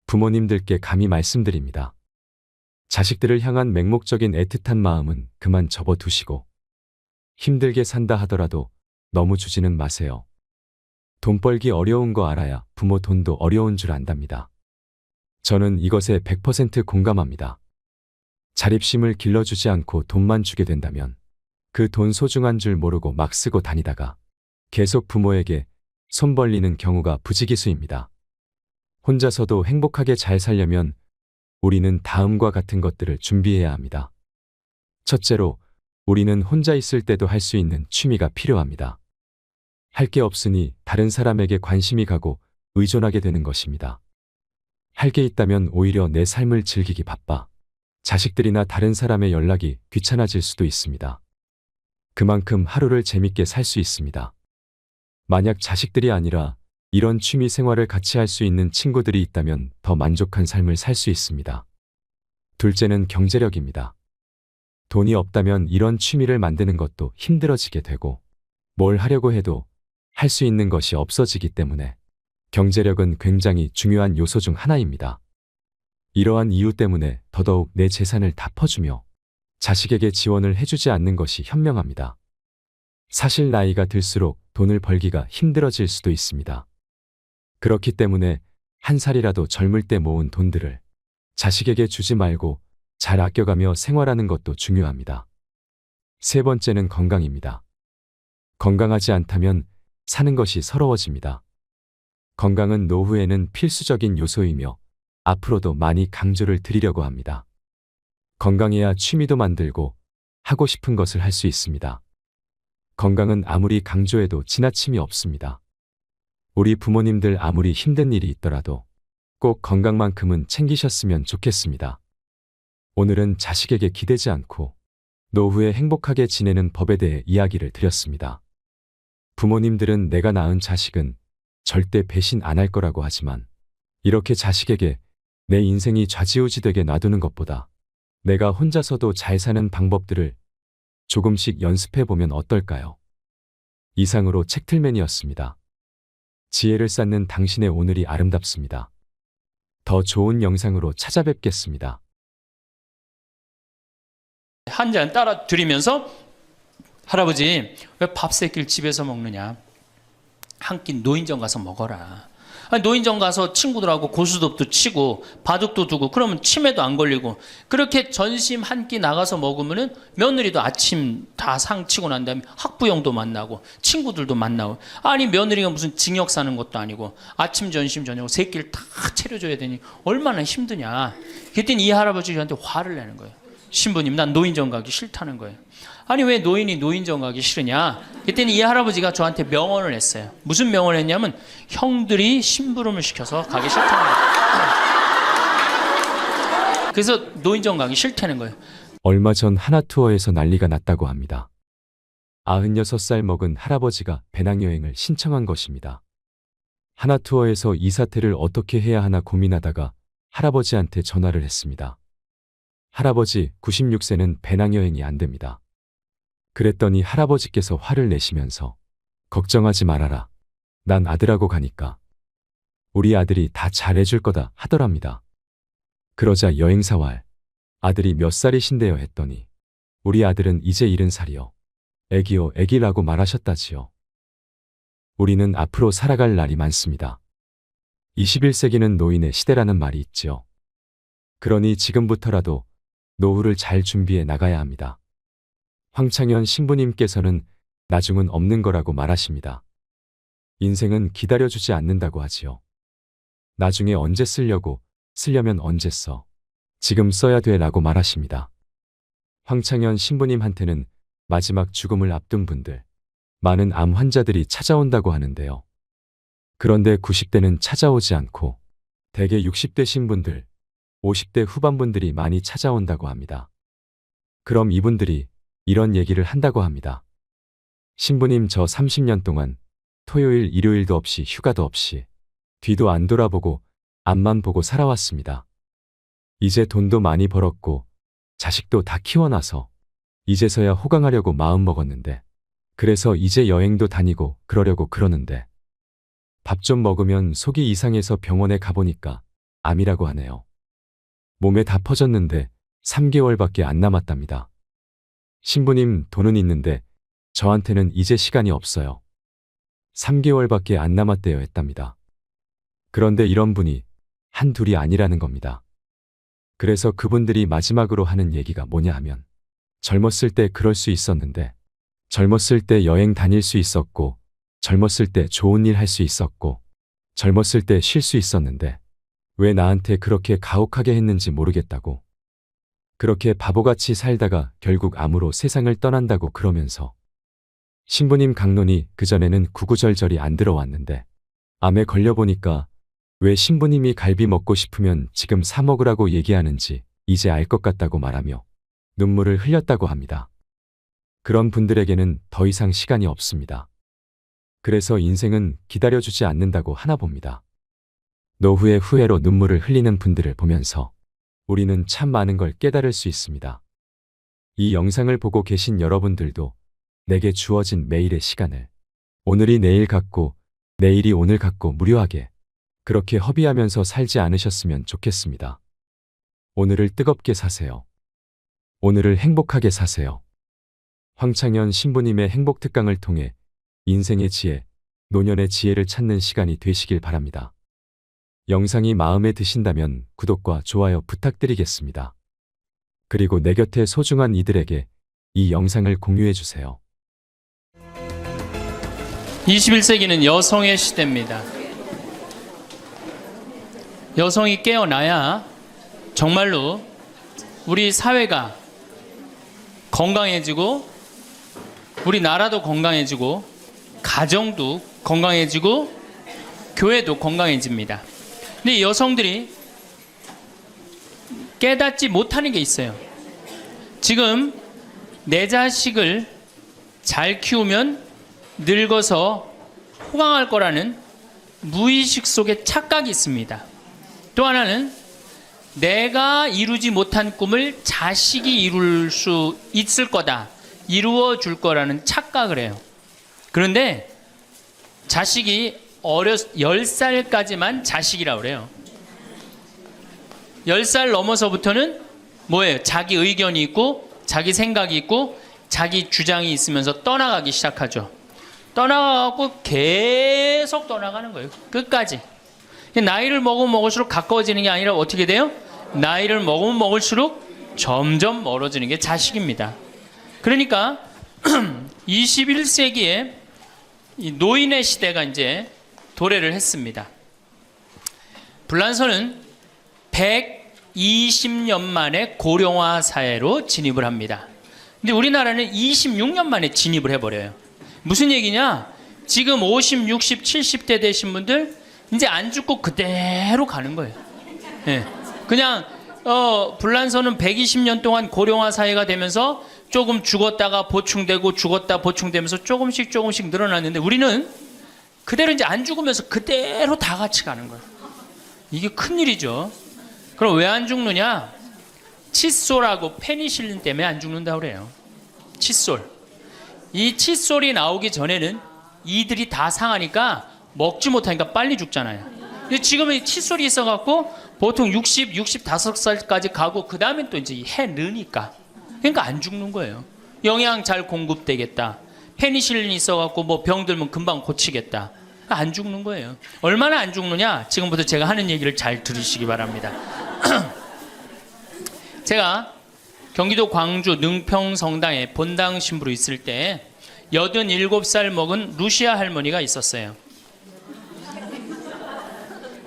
부모님들께 감히 말씀드립니다. 자식들을 향한 맹목적인 애틋한 마음은 그만 접어두시고 힘들게 산다 하더라도 너무 주지는 마세요. 돈 벌기 어려운 거 알아야 부모 돈도 어려운 줄 안답니다. 저는 이것에 100% 공감합니다. 자립심을 길러주지 않고 돈만 주게 된다면 그 돈 소중한 줄 모르고 막 쓰고 다니다가 계속 부모에게 손 벌리는 경우가 부지기수입니다. 혼자서도 행복하게 잘 살려면 우리는 다음과 같은 것들을 준비해야 합니다. 첫째로, 우리는 혼자 있을 때도 할 수 있는 취미가 필요합니다. 할 게 없으니 다른 사람에게 관심이 가고 의존하게 되는 것입니다. 할 게 있다면 오히려 내 삶을 즐기기 바빠 자식들이나 다른 사람의 연락이 귀찮아질 수도 있습니다. 그만큼 하루를 재밌게 살 수 있습니다. 만약 자식들이 아니라 이런 취미 생활을 같이 할 수 있는 친구들이 있다면 더 만족한 삶을 살 수 있습니다. 둘째는 경제력입니다. 돈이 없다면 이런 취미를 만드는 것도 힘들어지게 되고 뭘 하려고 해도 할 수 있는 것이 없어지기 때문에 경제력은 굉장히 중요한 요소 중 하나입니다. 이러한 이유 때문에 더더욱 내 재산을 다 퍼주며 자식에게 지원을 해주지 않는 것이 현명합니다. 사실 나이가 들수록 돈을 벌기가 힘들어질 수도 있습니다. 그렇기 때문에 한 살이라도 젊을 때 모은 돈들을 자식에게 주지 말고 잘 아껴가며 생활하는 것도 중요합니다. 세 번째는 건강입니다. 건강하지 않다면 사는 것이 서러워집니다. 건강은 노후에는 필수적인 요소이며 앞으로도 많이 강조를 드리려고 합니다. 건강해야 취미도 만들고 하고 싶은 것을 할 수 있습니다. 건강은 아무리 강조해도 지나침이 없습니다. 우리 부모님들 아무리 힘든 일이 있더라도 꼭 건강만큼은 챙기셨으면 좋겠습니다. 오늘은 자식에게 기대지 않고 노후에 행복하게 지내는 법에 대해 이야기를 드렸습니다. 부모님들은 내가 낳은 자식은 절대 배신 안 할 거라고 하지만 이렇게 자식에게 내 인생이 좌지우지되게 놔두는 것보다 내가 혼자서도 잘 사는 방법들을 조금씩 연습해 보면 어떨까요? 이상으로 책틀맨이었습니다. 지혜를 쌓는 당신의 오늘이 아름답습니다. 더 좋은 영상으로 찾아뵙겠습니다. 한 잔 따라 드리면서 할아버지 왜 밥 세 끼를 집에서 먹느냐? 한 끼 노인정 가서 먹어라. 아니, 노인정 가서 친구들하고 고스톱도 치고 바둑도 두고 그러면 치매도 안 걸리고, 그렇게 전심 한 끼 나가서 먹으면은 며느리도 아침 다 상 치고 난 다음에 학부형도 만나고 친구들도 만나고. 아니, 며느리가 무슨 징역 사는 것도 아니고 아침 점심 저녁 세 끼를 다 차려줘야 되니 얼마나 힘드냐. 그랬더니 이 할아버지가 저한테 화를 내는 거예요. 신부님, 난 노인정 가기 싫다는 거예요. 아니, 왜 노인이 노인정 가기 싫으냐. 그랬더니 이 할아버지가 저한테 명언을 했어요. 무슨 명언을 했냐면, 형들이 심부름을 시켜서 가기 싫다는 거예요. 그래서 노인정 가기 싫다는 거예요. 얼마 전 하나투어에서 난리가 났다고 합니다. 96살 먹은 할아버지가 배낭여행을 신청한 것입니다. 하나투어에서 이 사태를 어떻게 해야 하나 고민하다가 할아버지한테 전화를 했습니다. 할아버지, 96세는 배낭여행이 안 됩니다. 그랬더니 할아버지께서 화를 내시면서 걱정하지 말아라. 난 아들하고 가니까. 우리 아들이 다 잘해줄 거다 하더랍니다. 그러자 여행사와 아들이 몇 살이신데요 했더니 우리 아들은 이제 70살이요. 애기요, 애기라고 말하셨다지요. 우리는 앞으로 살아갈 날이 많습니다. 21세기는 노인의 시대라는 말이 있지요. 그러니 지금부터라도 노후를 잘 준비해 나가야 합니다. 황창현 신부님께서는 나중은 없는 거라고 말하십니다. 인생은 기다려주지 않는다고 하지요. 나중에 언제 쓰려면 언제 써. 지금 써야 돼 라고 말하십니다. 황창현 신부님한테는 마지막 죽음을 앞둔 분들, 많은 암 환자들이 찾아온다고 하는데요. 그런데 90대는 찾아오지 않고 대개 60대 신분들, 50대 후반분들이 많이 찾아온다고 합니다. 그럼 이분들이 이런 얘기를 한다고 합니다. 신부님, 저 30년 동안 토요일, 일요일도 없이 휴가도 없이 뒤도 안 돌아보고 앞만 보고 살아왔습니다. 이제 돈도 많이 벌었고 자식도 다 키워놔서 이제서야 호강하려고 마음먹었는데, 그래서 이제 여행도 다니고 그러려고 그러는데 밥 좀 먹으면 속이 이상해서 병원에 가보니까 암이라고 하네요. 몸에 다 퍼졌는데 3개월밖에 안 남았답니다. 신부님, 돈은 있는데 저한테는 이제 시간이 없어요. 3개월밖에 안 남았대요 했답니다. 그런데 이런 분이 한둘이 아니라는 겁니다. 그래서 그분들이 마지막으로 하는 얘기가 뭐냐 하면, 젊었을 때 그럴 수 있었는데, 젊었을 때 여행 다닐 수 있었고, 젊었을 때 좋은 일 할 수 있었고, 젊었을 때 쉴 수 있었는데 왜 나한테 그렇게 가혹하게 했는지 모르겠다고. 그렇게 바보같이 살다가 결국 암으로 세상을 떠난다고 그러면서, 신부님 강론이 그전에는 구구절절이 안 들어왔는데 암에 걸려보니까 왜 신부님이 갈비 먹고 싶으면 지금 사 먹으라고 얘기하는지 이제 알 것 같다고 말하며 눈물을 흘렸다고 합니다. 그런 분들에게는 더 이상 시간이 없습니다. 그래서 인생은 기다려주지 않는다고 하나 봅니다. 노후의 후회로 눈물을 흘리는 분들을 보면서 우리는 참 많은 걸 깨달을 수 있습니다. 이 영상을 보고 계신 여러분들도 내게 주어진 매일의 시간을 오늘이 내일 같고 내일이 오늘 같고 무료하게 그렇게 허비하면서 살지 않으셨으면 좋겠습니다. 오늘을 뜨겁게 사세요. 오늘을 행복하게 사세요. 황창현 신부님의 행복 특강을 통해 인생의 지혜, 노년의 지혜를 찾는 시간이 되시길 바랍니다. 영상이 마음에 드신다면 구독과 좋아요 부탁드리겠습니다. 그리고 내 곁에 소중한 이들에게 이 영상을 공유해 주세요. 21세기는 여성의 시대입니다. 여성이 깨어나야 정말로 우리 사회가 건강해지고 우리 나라도 건강해지고 가정도 건강해지고 교회도 건강해집니다. 근데 여성들이 깨닫지 못하는 게 있어요. 지금 내 자식을 잘 키우면 늙어서 호강할 거라는 무의식 속에 착각이 있습니다. 또 하나는 내가 이루지 못한 꿈을 자식이 이룰 수 있을 거다, 이루어 줄 거라는 착각을 해요. 그런데 자식이 10살까지만 자식이라고 그래요. 10살 넘어서부터는 뭐예요? 자기 의견이 있고 자기 생각이 있고 자기 주장이 있으면서 떠나가기 시작하죠. 떠나가고 계속 떠나가는 거예요. 끝까지. 나이를 먹으면 먹을수록 가까워지는 게 아니라 어떻게 돼요? 나이를 먹으면 먹을수록 점점 멀어지는 게 자식입니다. 그러니까 21세기에 이 노인의 시대가 이제 도래를 했습니다. 불란서는 120년 만에 고령화 사회로 진입을 합니다. 근데 우리나라는 26년 만에 진입을 해버려요. 무슨 얘기냐? 지금 50, 60, 70대 되신 분들 이제 안 죽고 그대로 가는 거예요. 네. 그냥 불란서는 120년 동안 고령화 사회가 되면서 조금 죽었다가 보충되고 죽었다 보충되면서 조금씩 늘어났는데 우리는 그대로 이제 안 죽으면서 그대로 다 같이 가는 거예요. 이게 큰일이죠. 그럼 왜 안 죽느냐? 칫솔하고 페니실린 때문에 안 죽는다고 그래요. 칫솔. 이 칫솔이 나오기 전에는 이들이 다 상하니까 먹지 못하니까 빨리 죽잖아요. 근데 지금은 칫솔이 있어갖고 보통 60, 65살까지 가고 그 다음에 또 이제 해 느니까. 그러니까 안 죽는 거예요. 영양 잘 공급되겠다. 페니실린이 있어갖고 뭐 병 들면 금방 고치겠다. 안 죽는 거예요. 얼마나 안 죽느냐? 지금부터 제가 하는 얘기를 잘 들으시기 바랍니다. 제가 경기도 광주 능평 성당에 본당 신부로 있을 때 87살 먹은 루시아 할머니가 있었어요.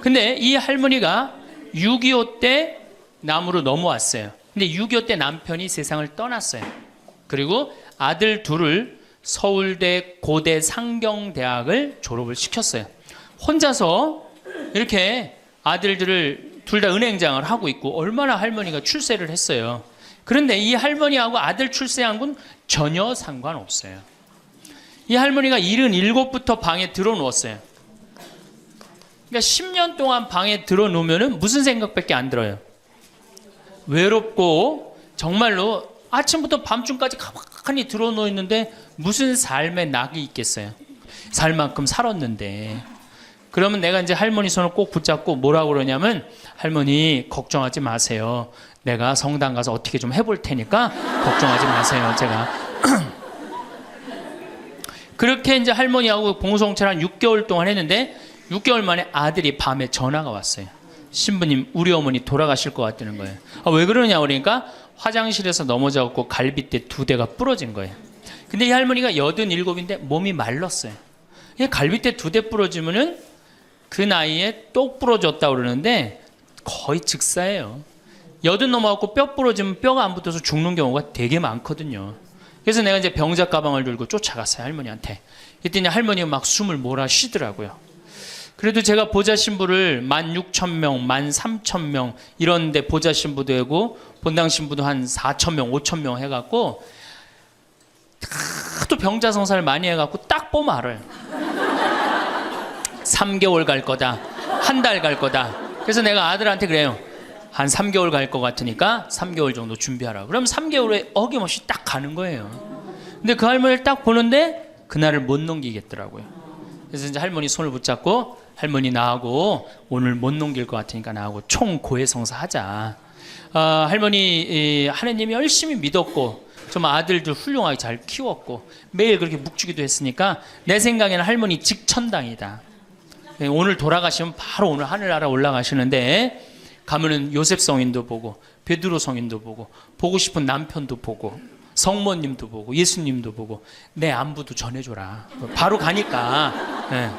근데 이 할머니가 6.25 때 남으로 넘어왔어요. 근데 6.25 때 남편이 세상을 떠났어요. 그리고 아들 둘을 서울대 고대 상경대학을 졸업을 시켰어요. 혼자서 이렇게 아들들을 둘 다 은행장을 하고 있고 얼마나 할머니가 출세를 했어요. 그런데 이 할머니하고 아들 출세한 건 전혀 상관없어요. 이 할머니가 77부터 방에 들어누웠어요. 그러니까 10년 동안 방에 들어놓으면 무슨 생각밖에 안 들어요. 외롭고 정말로 아침부터 밤중까지 가만히 들어놓여 있는데 무슨 삶의 낙이 있겠어요. 살 만큼 살았는데. 그러면 내가 이제 할머니 손을 꼭 붙잡고 뭐라고 그러냐면 할머니 걱정하지 마세요. 내가 성당 가서 어떻게 좀 해볼 테니까 걱정하지 마세요. 제가 그렇게 이제 할머니하고 공동체를 한 6개월 동안 했는데 6개월 만에 아들이 밤에 전화가 왔어요. 신부님 우리 어머니 돌아가실 것 같다는 거예요. 왜 그러냐 그러니까 화장실에서 넘어져갖고 갈비뼈 2대가 부러진 거예요. 근데 이 할머니가 87인데 몸이 말랐어요. 갈비뼈 2대 부러지면은 그 나이에 똑 부러졌다고 그러는데 거의 즉사예요. 80 넘어갖고 뼈 부러지면 뼈가 안 붙어서 죽는 경우가 되게 많거든요. 그래서 내가 이제 병자 가방을 들고 쫓아갔어요, 할머니한테. 그랬더니 할머니가 막 숨을 몰아 쉬더라고요. 그래도 제가 보좌 신부를 16,000명, 13,000명 이런 데 보좌 신부도 하고 본당 신부도 한 4,000명, 5,000명 해갖고 하도 병자 성사를 많이 해갖고 딱 보면 알아요. 3개월 갈 거다. 한 달 갈 거다. 그래서 내가 아들한테 그래요. 한 3개월 갈 것 같으니까 3개월 정도 준비하라. 그럼 3개월에 어김없이 딱 가는 거예요. 근데 그 할머니를 딱 보는데 그날을 못 넘기겠더라고요. 그래서 이제 할머니 손을 붙잡고 할머니 나하고 오늘 못 넘길 것 같으니까 나하고 총 고해성사 하자. 할머니 하느님이 열심히 믿었고 좀 아들들 훌륭하게 잘 키웠고 매일 그렇게 묵주기도 했으니까 내 생각에는 할머니 직천당이다. 오늘 돌아가시면 바로 오늘 하늘나라 올라가시는데 가면은 요셉 성인도 보고 베드로 성인도 보고 싶은 남편도 보고 성모님도 보고 예수님도 보고 내 안부도 전해줘라. 바로 가니까. 네.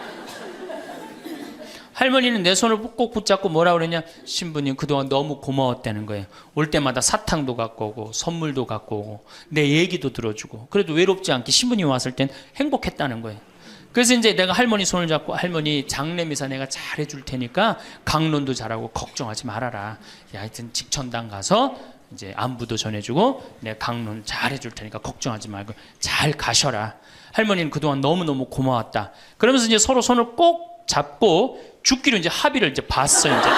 할머니는 내 손을 꼭 붙잡고 뭐라 그러냐, 신부님 그동안 너무 고마웠다는 거예요. 올 때마다 사탕도 갖고 오고 선물도 갖고 오고 내 얘기도 들어주고 그래도 외롭지 않게 신부님 왔을 땐 행복했다는 거예요. 그래서 이제 내가 할머니 손을 잡고 할머니 장례미사 내가 잘 해줄 테니까 강론도 잘하고 걱정하지 말아라. 하여튼 직천당 가서 이제 안부도 전해주고 내가 강론 잘 해줄 테니까 걱정하지 말고 잘 가셔라. 할머니는 그동안 너무너무 고마웠다. 그러면서 이제 서로 손을 꼭 잡고 죽기로 이제 합의를 이제 봤어요. 이제.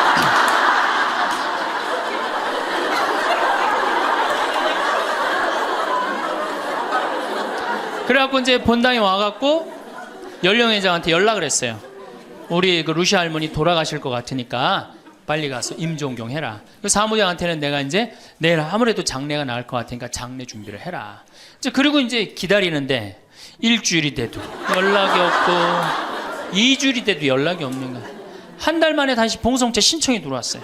그래갖고 이제 본당에 와갖고 연령회장한테 연락을 했어요. 우리 그 루시아 할머니 돌아가실 것 같으니까 빨리 가서 임종경 해라. 그 사무장한테는 내가 이제 내일 아무래도 장례가 나을 것 같으니까 장례 준비를 해라. 이제 그리고 이제 기다리는데 일주일이 돼도 연락이 없고 2주일이 돼도 연락이 없는 거야. 한 달 만에 다시 봉송체 신청이 들어왔어요.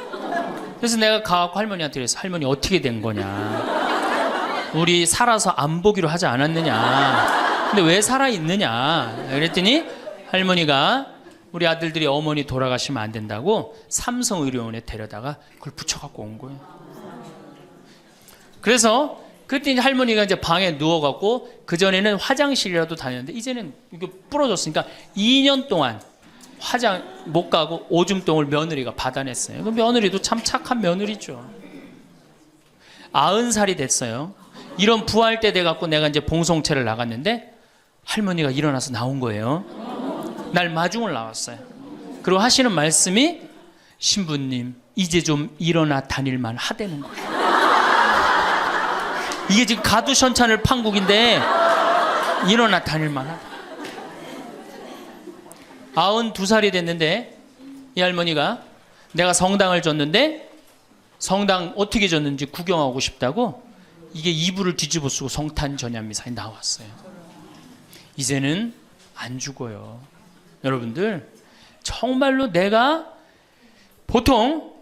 그래서 내가 가갖고 할머니한테 그랬어. 할머니 어떻게 된 거냐. 우리 살아서 안 보기로 하지 않았느냐. 근데 왜 살아있느냐. 그랬더니 할머니가 우리 아들들이 어머니 돌아가시면 안 된다고 삼성의료원에 데려다가 그걸 붙여갖고 온 거예요. 그래서 그때 이제 할머니가 이제 방에 누워갖고 그전에는 화장실이라도 다녔는데 이제는 이게 부러졌으니까 2년 동안 화장 못 가고 오줌똥을 며느리가 받아냈어요. 그 며느리도 참 착한 며느리죠. 90살이 됐어요. 이런 부활 때 돼갖고 내가 이제 봉송체를 나갔는데 할머니가 일어나서 나온 거예요. 날 마중을 나왔어요. 그리고 하시는 말씀이 신부님 이제 좀 일어나 다닐만 하다는 거예요. 이게 지금 가두션찬을 판국인데 일어나 다닐만 하다. 92살이 됐는데 이 할머니가 내가 성당을 줬는데 성당 어떻게 줬는지 구경하고 싶다고 이게 이불을 뒤집어 쓰고 성탄 전야미사에 나왔어요. 이제는 안 죽어요. 여러분들 정말로 내가 보통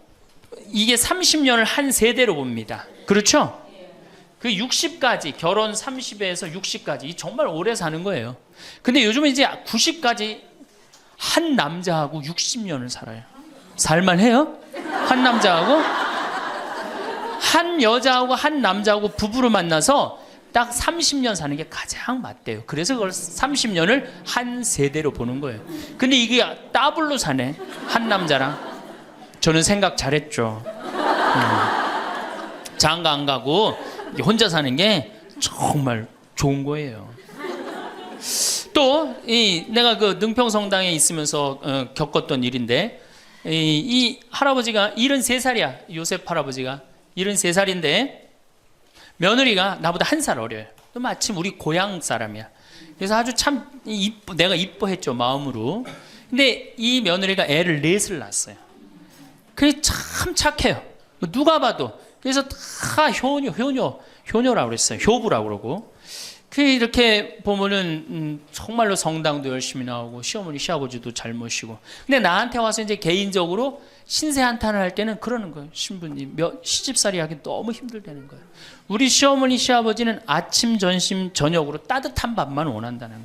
이게 30년을 한 세대로 봅니다. 그렇죠? 그 60까지 결혼 30에서 60까지 정말 오래 사는 거예요. 근데 요즘은 이제 90까지 한 남자하고 60년을 살아요. 살만해요? 한 남자하고 한 여자하고 한 남자하고 부부로 만나서 딱 30년 사는 게 가장 맞대요. 그래서 그걸 30년을 한 세대로 보는 거예요. 근데 이게 더블로 사네. 한 남자랑. 저는 생각 잘했죠. 장가 안 가고 혼자 사는 게 정말 좋은 거예요. 또 내가 그 능평성당에 있으면서 겪었던 일인데 이 할아버지가 73살이야. 요셉 할아버지가 73살인데 며느리가 나보다 1살 어려요. 또 마침 우리 고향 사람이야. 그래서 아주 참 내가 이뻐했죠, 마음으로. 근데 이 며느리가 애를 4을 낳았어요. 그게 참 착해요. 누가 봐도. 그래서 다 효녀라고 그랬어요. 효부라고 그러고. 그 이렇게 보면은 정말로 성당도 열심히 나오고 시어머니 시아버지도 잘 모시고. 근데 나한테 와서 이제 개인적으로 신세 한탄을 할 때는 그러는 거예요. 신부님 시집살이 하기 너무 힘들다는 거예요. 우리 시어머니 시아버지는 아침 점심 저녁으로 따뜻한 밥만 원한다는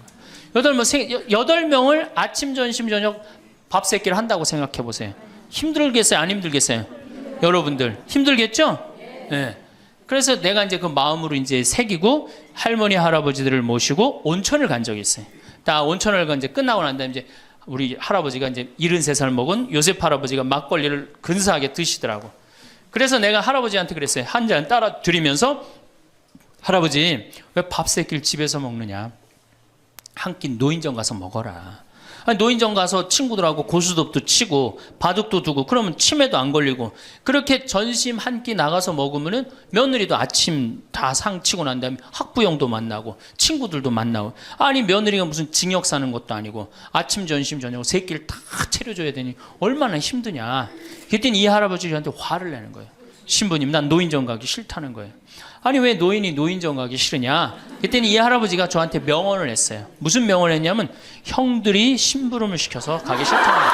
거예요. 8명을 아침 점심 저녁 밥 세끼를 한다고 생각해 보세요. 힘들겠어요? 안 힘들겠어요? 여러분들 힘들겠죠? 네. 그래서 내가 이제 그 마음으로 이제 새기고 할머니 할아버지들을 모시고 온천을 간 적이 있어요. 다 온천을 간 이제 끝나고 난 다음에 이제 우리 할아버지가 이제 73살 먹은 요셉 할아버지가 막걸리를 근사하게 드시더라고. 그래서 내가 할아버지한테 그랬어요. 한 잔 따라 드리면서 할아버지 왜 밥 새끼를 집에서 먹느냐? 한 끼 노인정 가서 먹어라. 아니, 노인정 가서 친구들하고 고스톱도 치고 바둑도 두고 그러면 치매도 안 걸리고 그렇게 전심 한 끼 나가서 먹으면은 며느리도 아침 다 상 치고 난 다음에 학부형도 만나고 친구들도 만나고 아니 며느리가 무슨 징역 사는 것도 아니고 아침 점심 저녁 세 끼를 다 차려줘야 되니 얼마나 힘드냐. 그랬더니 이 할아버지한테 화를 내는 거예요. 신부님 난 노인정 가기 싫다는 거예요. 아니 왜 노인이 노인정 가기 싫으냐. 그랬더니 이 할아버지가 저한테 명언을 했어요. 무슨 명언을 했냐면 형들이 심부름을 시켜서 가기 싫다는 거예요.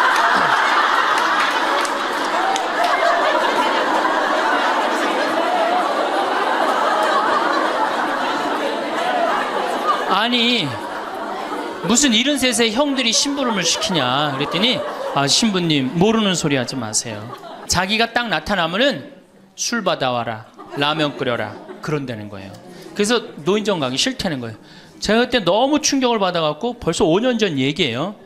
아니 무슨 73세 형들이 심부름을 시키냐. 그랬더니 아 신부님 모르는 소리 하지 마세요. 자기가 딱 나타나면은 술 받아와라 라면 끓여라 그런다는 거예요. 그래서 노인정 가기 싫다는 거예요. 제가 그때 너무 충격을 받아갖고 벌써 5년 전 얘기예요.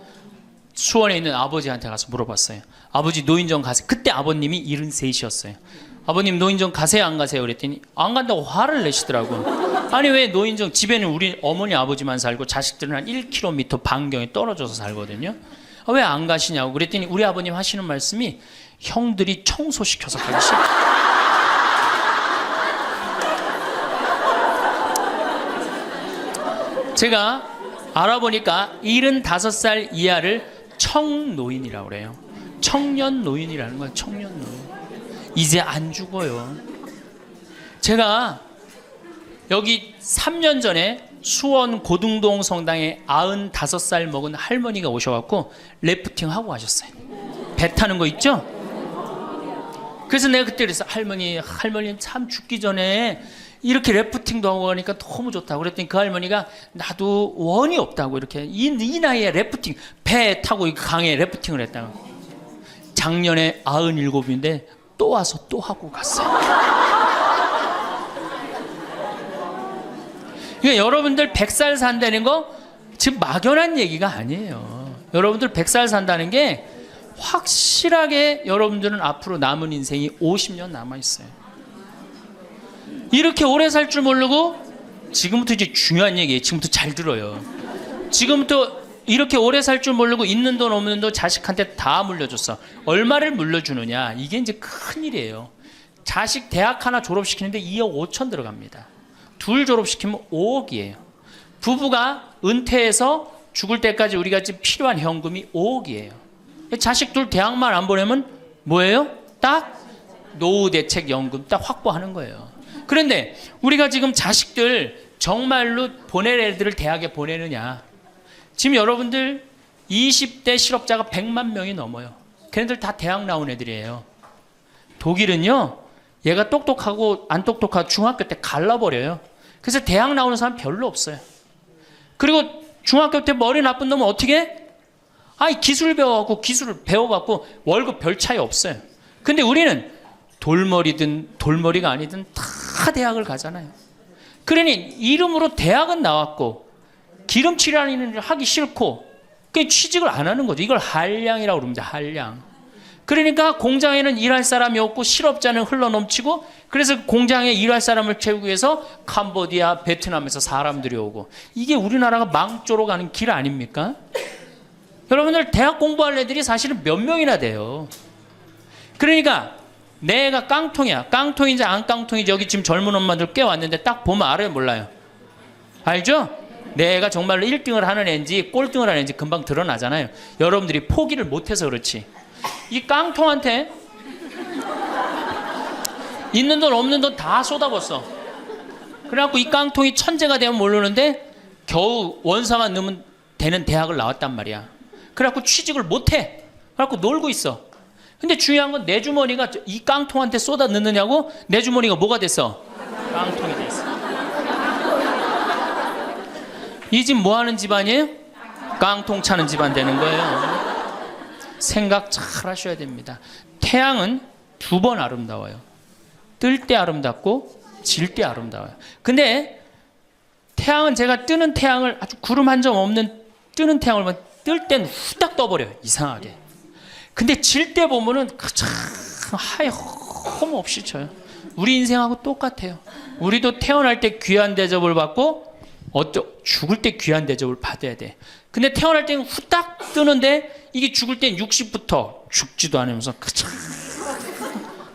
수원에 있는 아버지한테 가서 물어봤어요. 아버지 노인정 가세요. 그때 아버님이 73이셨어요. 아버님 노인정 가세요 안 가세요? 그랬더니 안 간다고 화를 내시더라고요. 아니 왜 노인정 집에는 우리 어머니 아버지만 살고 자식들은 한 1km 반경에 떨어져서 살거든요. 왜 안 가시냐고 그랬더니 우리 아버님 하시는 말씀이 형들이 청소시켜서 가기 싫다. 제가 알아보니까 75살 이하를 청노인이라고 그래요. 청년 노인이라는 거예요. 청년 노인. 이제 안 죽어요. 제가 여기 3년 전에 수원 고등동 성당에 95살 먹은 할머니가 오셔갖고 래프팅 하고 가셨어요. 배 타는 거 있죠? 그래서 내가 그때 그랬어. 할머니 참 죽기 전에 이렇게 래프팅도 하고 하니까 너무 좋다고 그랬더니 그 할머니가 나도 원이 없다고 이렇게 이 나이에 래프팅 배 타고 이 강에 래프팅을 했다고. 작년에 97인데 또 와서 또 하고 갔어요. 그러니까 여러분들 100살 산다는 거 지금 막연한 얘기가 아니에요. 여러분들 100살 산다는 게 확실하게 여러분들은 앞으로 남은 인생이 50년 남아있어요. 이렇게 오래 살 줄 모르고 지금부터 이제 중요한 얘기예요. 지금부터 잘 들어요. 지금부터 이렇게 오래 살 줄 모르고 있는 돈 없는 돈 자식한테 다 물려줬어. 얼마를 물려주느냐. 이게 이제 큰일이에요. 자식 대학 하나 졸업시키는데 2억 5천 들어갑니다. 둘 졸업시키면 5억이에요. 부부가 은퇴해서 죽을 때까지 우리가 지금 필요한 현금이 5억이에요. 자식 둘 대학만 안 보내면 뭐예요? 딱 노후 대책 연금 딱 확보하는 거예요. 그런데 우리가 지금 자식들 정말로 보낼 애들을 대학에 보내느냐. 지금 여러분들 20대 실업자가 100만 명이 넘어요. 걔네들 다 대학 나온 애들이에요. 독일은요, 얘가 똑똑하고 안 똑똑하고 중학교 때 갈라버려요. 그래서 대학 나오는 사람 별로 없어요. 그리고 중학교 때 머리 나쁜 놈은 어떻게 해? 기술 배워갖고 기술을 배워갖고 월급 별 차이 없어요. 근데 우리는 돌머리든 돌머리가 아니든 다 대학을 가잖아요. 그러니 이름으로 대학은 나왔고 기름칠하는 일을 하기 싫고 취직을 안 하는 거죠. 이걸 한량이라고 그럽니다. 한량. 그러니까 공장에는 일할 사람이 없고 실업자는 흘러넘치고 그래서 공장에 일할 사람을 채우기 위해서 캄보디아, 베트남에서 사람들이 오고 이게 우리나라가 망조로 가는 길 아닙니까? 여러분들 대학 공부할 애들이 사실은 몇 명이나 돼요. 그러니까 내가 깡통이야. 깡통인지 안 깡통인지 여기 지금 젊은 엄마들 꽤 왔는데 딱 보면 알아요, 몰라요? 알죠? 내가 정말로 1등을 하는 애인지 꼴등을 하는 애인지 금방 드러나잖아요. 여러분들이 포기를 못해서 그렇지. 이 깡통한테 있는 돈 없는 돈 다 쏟아붓어. 그래갖고 이 깡통이 천재가 되면 모르는데 겨우 원사만 넣으면 되는 대학을 나왔단 말이야. 그래갖고 취직을 못해. 그래갖고 놀고 있어. 근데 중요한 건 내 주머니가 이 깡통한테 쏟아 넣느냐고 내 주머니가 뭐가 됐어? 깡통이 됐어. 이 집 뭐 하는 집안이에요? 깡통 차는 집안 되는 거예요. 생각 잘 하셔야 됩니다. 태양은 두 번 아름다워요. 뜰 때 아름답고 질 때 아름다워요. 근데 태양은 제가 뜨는 태양을 아주 구름 한 점 없는 뜨는 태양을 보면 뜰 땐 후딱 떠버려요. 이상하게. 근데 질 때 보면은 참 하염 없이 쳐요. 우리 인생하고 똑같아요. 우리도 태어날 때 귀한 대접을 받고 죽을 때 귀한 대접을 받아야 돼. 근데 태어날 때는 후딱 뜨는데 이게 죽을 땐 60부터 죽지도 않으면서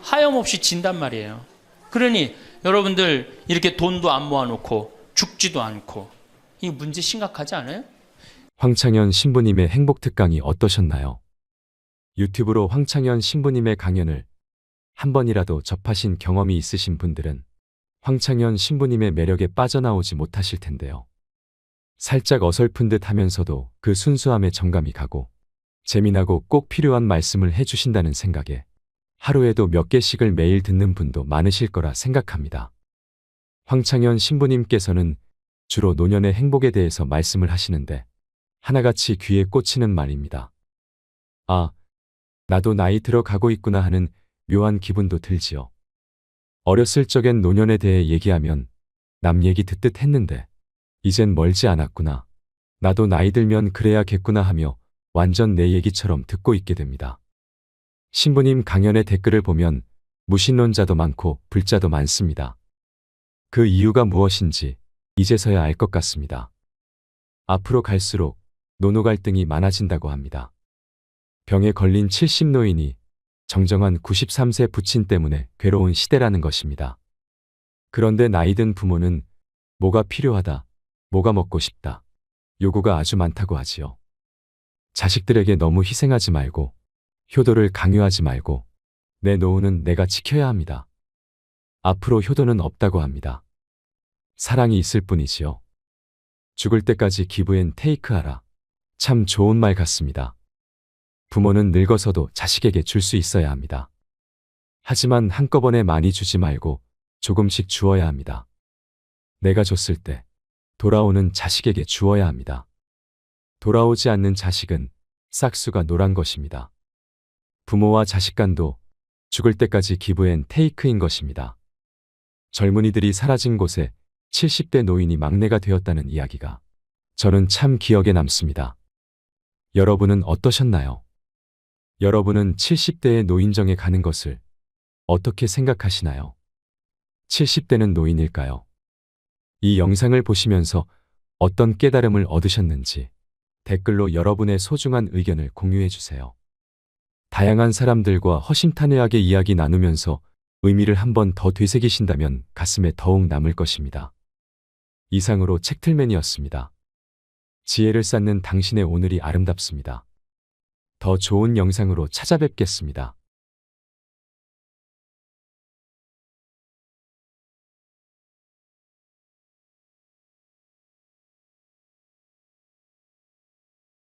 하염없이 진단 말이에요. 그러니 여러분들 이렇게 돈도 안 모아놓고 죽지도 않고 이 문제 심각하지 않아요? 황창현 신부님의 행복 특강이 어떠셨나요? 유튜브로 황창현 신부님의 강연을 한 번이라도 접하신 경험이 있으신 분들은 황창현 신부님의 매력에 빠져나오지 못하실 텐데요. 살짝 어설픈 듯 하면서도 그 순수함에 정감이 가고 재미나고 꼭 필요한 말씀을 해주신다는 생각에 하루에도 몇 개씩을 매일 듣는 분도 많으실 거라 생각합니다. 황창현 신부님께서는 주로 노년의 행복에 대해서 말씀을 하시는데 하나같이 귀에 꽂히는 말입니다. 아, 나도 나이 들어가고 있구나 하는 묘한 기분도 들지요. 어렸을 적엔 노년에 대해 얘기하면 남 얘기 듣듯 했는데 이젠 멀지 않았구나. 나도 나이 들면 그래야겠구나 하며 완전 내 얘기처럼 듣고 있게 됩니다. 신부님 강연의 댓글을 보면 무신론자도 많고 불자도 많습니다. 그 이유가 무엇인지 이제서야 알 것 같습니다. 앞으로 갈수록 노노 갈등이 많아진다고 합니다. 병에 걸린 70 노인이 정정한 93세 부친 때문에 괴로운 시대라는 것입니다. 그런데 나이든 부모는 뭐가 필요하다, 뭐가 먹고 싶다, 요구가 아주 많다고 하지요. 자식들에게 너무 희생하지 말고 효도를 강요하지 말고 내 노후는 내가 지켜야 합니다. 앞으로 효도는 없다고 합니다. 사랑이 있을 뿐이지요. 죽을 때까지 기브 앤 테이크하라. 참 좋은 말 같습니다. 부모는 늙어서도 자식에게 줄 수 있어야 합니다. 하지만 한꺼번에 많이 주지 말고 조금씩 주어야 합니다. 내가 줬을 때 돌아오는 자식에게 주어야 합니다. 돌아오지 않는 자식은 싹수가 노란 것입니다. 부모와 자식 간도 죽을 때까지 기브 앤 테이크인 것입니다. 젊은이들이 사라진 곳에 70대 노인이 막내가 되었다는 이야기가 저는 참 기억에 남습니다. 여러분은 어떠셨나요? 여러분은 70대의 노인정에 가는 것을 어떻게 생각하시나요? 70대는 노인일까요? 이 영상을 보시면서 어떤 깨달음을 얻으셨는지 댓글로 여러분의 소중한 의견을 공유해 주세요. 다양한 사람들과 허심탄회하게 이야기 나누면서 의미를 한 번 더 되새기신다면 가슴에 더욱 남을 것입니다. 이상으로 책틀맨이었습니다. 지혜를 쌓는 당신의 오늘이 아름답습니다. 더 좋은 영상으로 찾아뵙겠습니다.